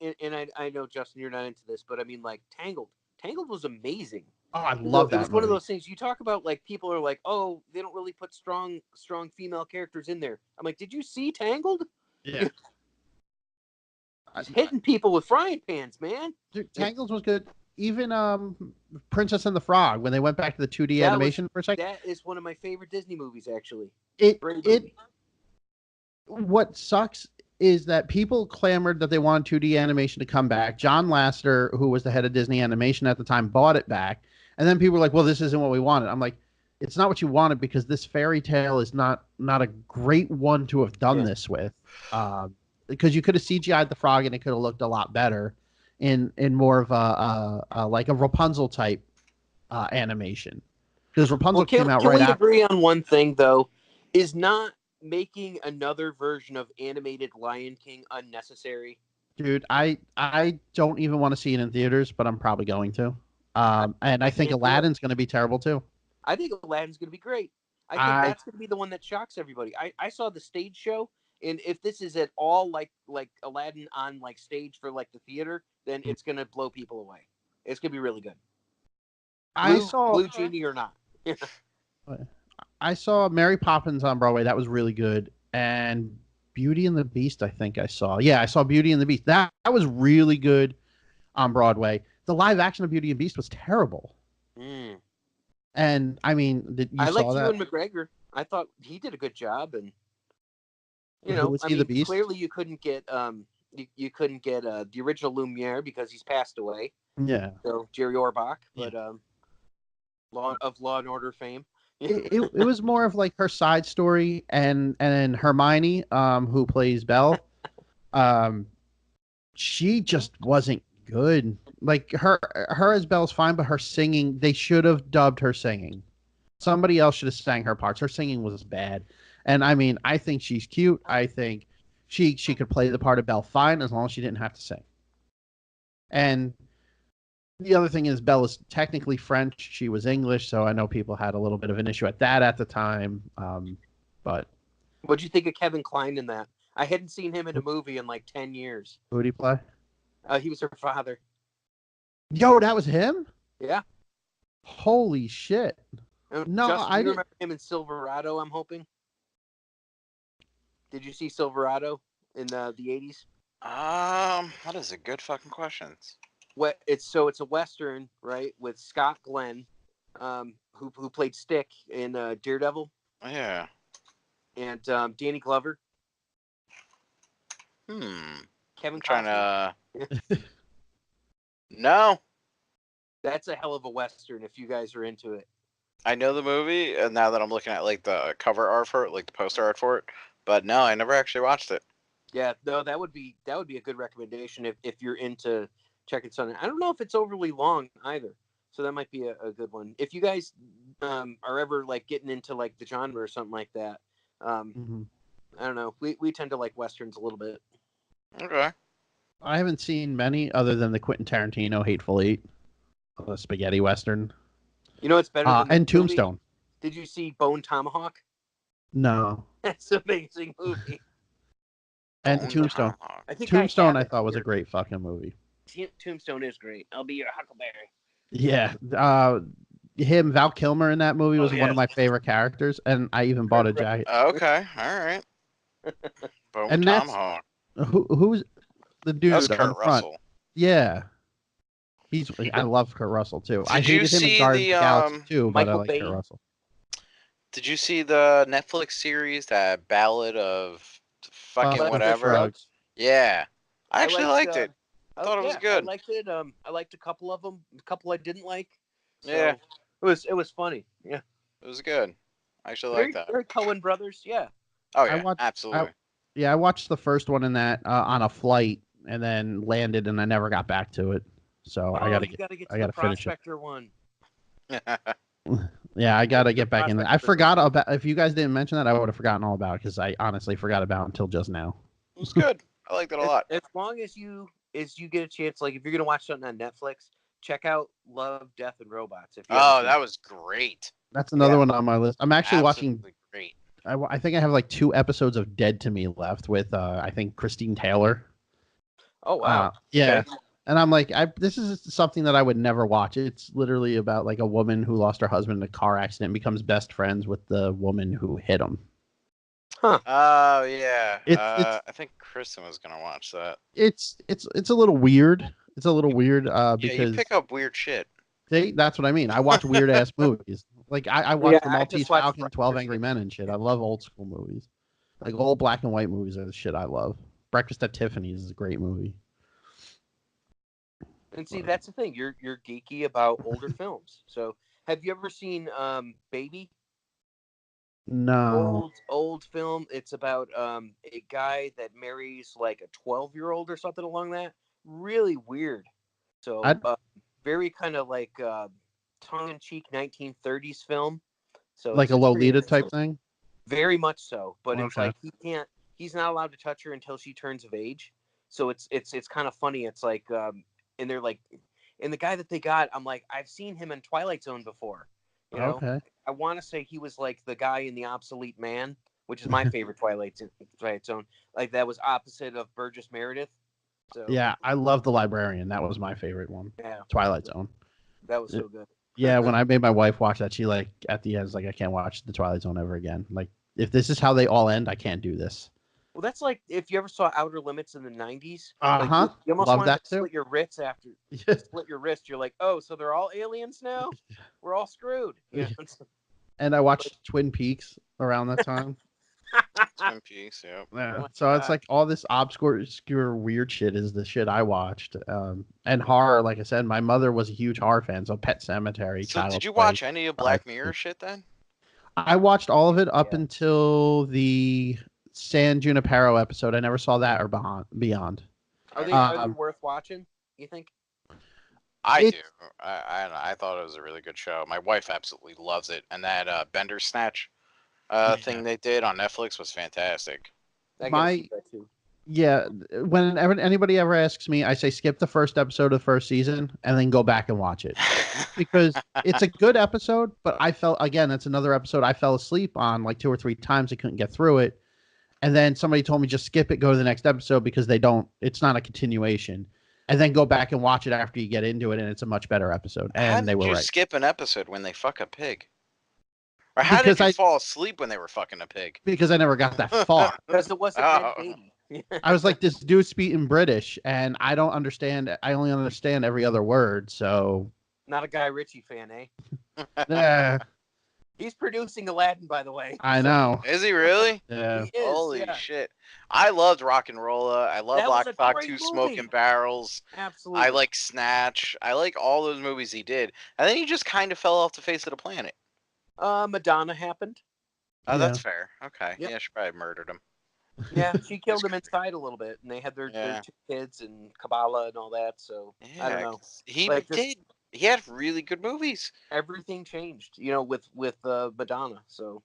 and I know Justin, you're not into this, but I mean, like Tangled. Tangled was amazing. Oh, I love that It was one of movie. those things you talk about. Like people are like, oh, they don't really put strong female characters in there. I'm like, did you see Tangled? Yeah. Hitting people with frying pans, man. Dude, Tangled was good. Even Princess and the Frog, when they went back to the 2D animation for a second. That is one of my favorite Disney movies, actually. It what sucks is that people clamored that they wanted 2D animation to come back. John Lasseter, who was the head of Disney Animation at the time, bought it back. And then people were like, well, this isn't what we wanted. I'm like, it's not what you wanted because this fairy tale is not a great one to have done this with. Because you could have CGI'd the frog and it could have looked a lot better in more of a like a Rapunzel type animation. Because Rapunzel came out right after. Can we agree on one thing, though? Is not making another version of animated Lion King unnecessary? Dude, I don't even want to see it in theaters, but I'm probably going to. And I think Aladdin's going to be terrible too. I think Aladdin's going to be great. I think that's going to be the one that shocks everybody. I saw the stage show, and if this is at all like Aladdin on like stage for like the theater, then it's going to blow people away. It's going to be really good. Blue Genie or not. I saw Mary Poppins on Broadway. That was really good. And Beauty and the Beast, I think I saw. Yeah, I saw Beauty and the Beast. That was really good on Broadway. The live action of Beauty and Beast was terrible. Mm. And I mean, you I saw liked that? Ewan McGregor. I thought he did a good job, and Who was I he, the mean, Beast? clearly you couldn't get the original Lumiere because he's passed away. Yeah. So Jerry Orbach, Yeah. but Law and Order fame. It was more of like her side story, and Hermione, who plays Belle, um, she just wasn't good. Like her as Belle's fine, but her singing, they should have dubbed her singing. Somebody else should have sang her parts. Her singing was bad. And I mean, I think she's cute. I think she could play the part of Belle fine as long as she didn't have to sing. And the other thing is Belle is technically French. She was English, so I know people had a little bit of an issue at that at the time. But What'd you think of Kevin Kline in that? I hadn't seen him in a movie in like 10 years. who did he play? He was her father. Yo, that was him? Yeah. Holy shit. No, Justin, I you didn't. remember him in Silverado, I'm hoping? Did you see Silverado in the 80s? That is a good fucking question. It's a Western, right, with Scott Glenn, who played Stick in Daredevil, Yeah. and Danny Glover, Kevin I'm trying Costner. to. No, That's a hell of a Western if you guys are into it. I know the movie, and now that I'm looking at like the cover art for it, like the poster art for it, but no, I never actually watched it. Yeah, no, that would be a good recommendation if you're into checking something. I don't know if it's overly long either, so that might be a good one. If you guys are ever like getting into like the genre or something like that, Mhm. I don't know. We tend to like westerns a little bit. Okay. I haven't seen many other than the Quentin Tarantino Hateful Eight, the spaghetti western, You know what's better than and that movie? Tombstone. Did you see Bone Tomahawk? No, That's an amazing movie. and Bone Tombstone. Tomahawk. I think Tombstone, have I it thought was a here. great fucking movie. Tombstone is great. I'll be your Huckleberry. Yeah, Val Kilmer in that movie was one of my favorite characters, and I even bought a jacket. Okay, all right. Bone And that's Tomahawk. who's the That was dude on Kurt the front. Russell. Yeah, I love Kurt Russell too. I Did you hated him in see Guardians of the Galaxy too, but I Michael like Kurt Biehn? Russell. Did you see the Netflix series, that Ballad of fucking Buster whatever? Scruggs. Yeah, I actually liked it. I thought it was I good. liked it. I liked a couple of them. A couple I didn't like. So Yeah. it was funny. Yeah. It was good. I actually like that. Very Coen Brothers. Yeah. Oh I yeah, watched. absolutely. I watched the first one in that on a flight, and then landed, and I never got back to it. So I gotta you gotta get to I gotta the finish it. Prospector one. Yeah, I gotta get back in there. I Prospector. forgot about. If you guys didn't mention that, I would have forgotten all about it because I honestly forgot about it until just now. It was good. I liked it a lot. As long as you get a chance, like if you're gonna watch something on Netflix, check out Love, Death, and Robots. If you haven't Oh, seen that it. was great. That's another Yeah. one on my list. I'm actually watching. Absolutely great. I think I have like 2 episodes of Dead to Me left with I think Christine Taylor. Oh wow. Yeah. Okay. And I'm like, this is something that I would never watch. It's literally about like a woman who lost her husband in a car accident and becomes best friends with the woman who hit him. Oh yeah. It's I think Kristen was gonna watch that. it's a little weird. It's a little weird Yeah, you because pick up weird shit. that's what I mean. I watch weird ass movies. Like I watch the I Maltese just watched Falcon, 12 Breakfast Angry at- Men and shit. I love old school movies. Like old black and white movies are the shit I love. Breakfast at Tiffany's is a great movie. And see, that's the thing. You're geeky about older films. So, have you ever seen Baby? No. Old film. It's about a guy that marries like a 12-year-old or something along that. Really weird. So, very kind of like tongue-in-cheek 1930s film. So Like it's a pretty Lolita interesting. type thing? Very much so, but it's Okay. like he's not allowed to touch her until she turns of age. So it's kind of funny. It's like and they're like, and the guy that they got, I'm like, I've seen him in Twilight Zone before. You know, Okay. I want to say he was like the guy in The Obsolete Man, which is my favorite Twilight Zone. Like that was opposite of Burgess Meredith. So Yeah, I love The Librarian. That was my favorite one. yeah, Twilight Zone. that was so good. Yeah, when I made my wife watch that, she like at the end is like, I can't watch the Twilight Zone ever again. Like, if this is how they all end, I can't do this. Well, that's like if you ever saw Outer Limits in the '90s. Uh Like huh. you almost Love wanted that to too. split your wrists after split your wrist. You're like, oh, so they're all aliens now? We're all screwed. You know? And I watched Twin Peaks around that time. Twin Peaks, yep. Yeah. Oh my So it's God. like all this obscure, weird shit is the shit I watched. And horror, like I said, my mother was a huge horror fan. So Pet Cemetery, So did Child's you Play. watch any of Black Mirror shit then? I watched all of it up Yeah. until the San Junipero episode. I never saw that or Beyond. Are they Um, worth watching? You think? I do. It's- I thought it was a really good show. My wife absolutely loves it, and that Bender Snatch thing they did on Netflix was fantastic. I gotta My see that too. Yeah, whenever anybody ever asks me, I say skip the first episode of the first season and then go back and watch it because it's a good episode. But I felt again, that's another episode I fell asleep on like 2 or 3 times. I couldn't get through it, and then somebody told me just skip it, go to the next episode because they don't. It's not a continuation, and then go back and watch it after you get into it, and it's a much better episode. How And they did were you right skip an episode when they fuck a pig? Or how because did you I fall asleep when they were fucking a pig? because I never got that far. Because it wasn't Oh. Red Baby. I was like, this dude's speaking British, and I don't understand. I only understand every other word, so. Not a Guy Ritchie fan, eh? Yeah, He's producing Aladdin, by the way. I know. Is he really? Yeah. He is. Holy yeah. shit. I loved Rock and Rolla. I love That was a Lock, great 2 movie. Smoking Barrels. Absolutely. I like Snatch. I like all those movies he did. And then he just kind of fell off the face of the planet. Madonna happened. Oh, Yeah. that's fair. Okay. Yep. Yeah, she probably murdered him. Yeah, she killed him inside a little bit, and they had their Yeah. 2 kids and Kabbalah and all that. So Yeah, I don't know. 'cause he Like, just- did. He had really good movies. Everything changed, with Madonna. So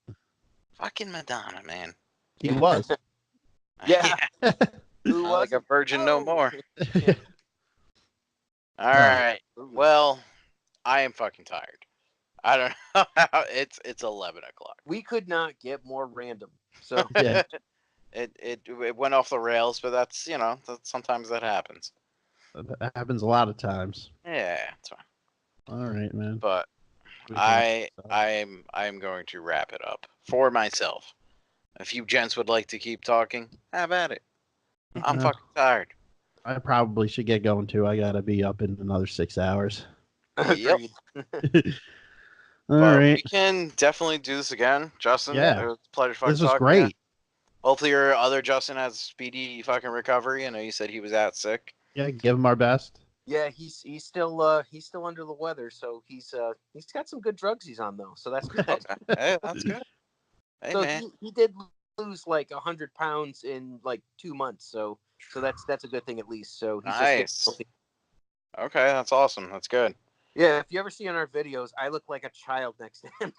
Fucking Madonna, man. He was. Yeah. Who Not like a wasn't? virgin no Oh. more. Yeah. All right. Well, I am fucking tired. I don't know how it's 11 o'clock. We could not get more random. So Yeah. It went off the rails, but that's sometimes that happens. That happens a lot of times. Yeah, it's fine. All right, man. But I'm going to wrap it up for myself. If you gents would like to keep talking, have at it. I'm No. fucking tired. I probably should get going too. I gotta be up in another 6 hours. Yep. agreed. All But right. we can definitely do this again, Justin. Yeah. It was a pleasure fucking This was talking to you. great. Hopefully your other Justin has speedy fucking recovery. I know you said he was out sick. Yeah, give him our best. Yeah, he's still under the weather, so he's got some good drugs he's on though, so that's good. Okay. Hey, that's good. Hey, So man. he did lose like 100 pounds in like 2 months, so that's a good thing at least. So he's Nice. just healthy. Okay, that's awesome. That's good. Yeah, if you ever see on our videos, I look like a child next to him.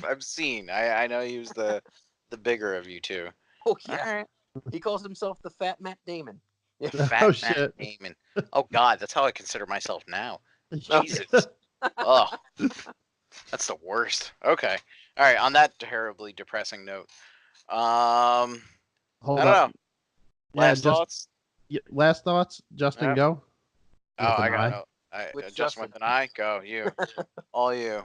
I've seen. I know he was the bigger of you two. Oh yeah, All right. he calls himself the Fat Matt Damon. Fat Oh, Matt shit. Damon. Oh God, that's how I consider myself now. Oh, Jesus. Oh, that's the worst. Okay. All right. On that terribly depressing note, Hold I don't up. know. Yeah, Last just thoughts? last thoughts. Justin, Yeah. go. Oh, With I an got eye. no. With Just Justin. with an eye. Go you. All you.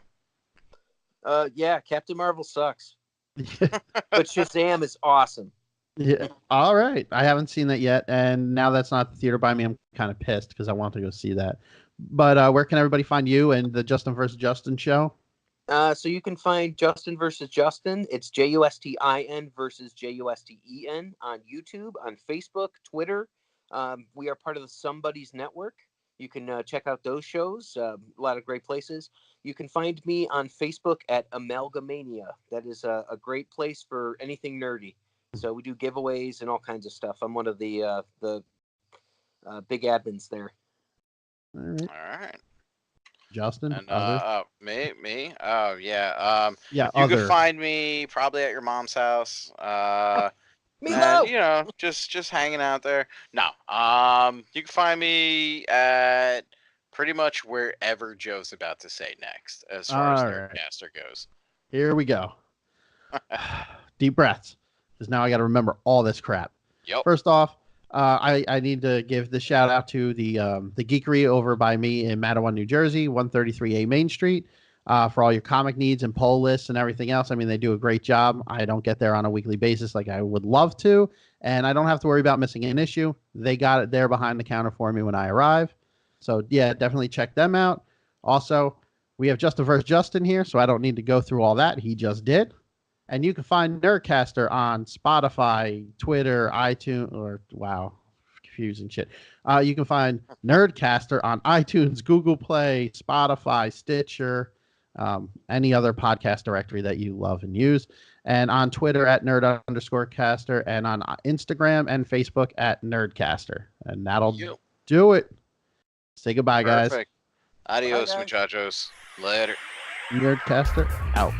Yeah, Captain Marvel sucks, but Shazam is awesome. Yeah. All right. I haven't seen that yet, and now that's not the theater by me. I'm kind of pissed because I want to go see that. But where can everybody find you and the Justin versus Justin show? So you can find Justin versus Justin. It's JUSTIN versus JUSTEN on YouTube, on Facebook, Twitter. We are part of the Somebody's Network. You can check out those shows. A lot of great places. You can find me on Facebook at Amalgamania. That is a great place for anything nerdy. So we do giveaways and all kinds of stuff. I'm one of the big admins there. All right. All right. Justin. And other. me. Oh yeah. Yeah. You Other. can find me probably at your mom's house. Milo! And, just hanging out there. No. You can find me at pretty much wherever Joe's about to say next, as far as All their right. caster goes. Here we go. Deep breaths, because now I got to remember all this crap. Yep. First off, I need to give the shout out to the geekery over by me in Mattawa, New Jersey, 133A Main Street, for all your comic needs and poll lists and everything else. I mean, they do a great job. I don't get there on a weekly basis like I would love to, and I don't have to worry about missing an issue. They got it there behind the counter for me when I arrive. So yeah, definitely check them out. Also, we have Justen vs. Justen here, so I don't need to go through all that. He just did. And you can find Nerdcaster on Spotify, Twitter, iTunes, or wow, confusing shit. You can find Nerdcaster on iTunes, Google Play, Spotify, Stitcher, any other podcast directory that you love and use. And on Twitter at nerd_caster, and on Instagram and Facebook at Nerdcaster. And that'll do it. Say goodbye, guys. Perfect. Adios, muchachos. Later. Nerdcaster out.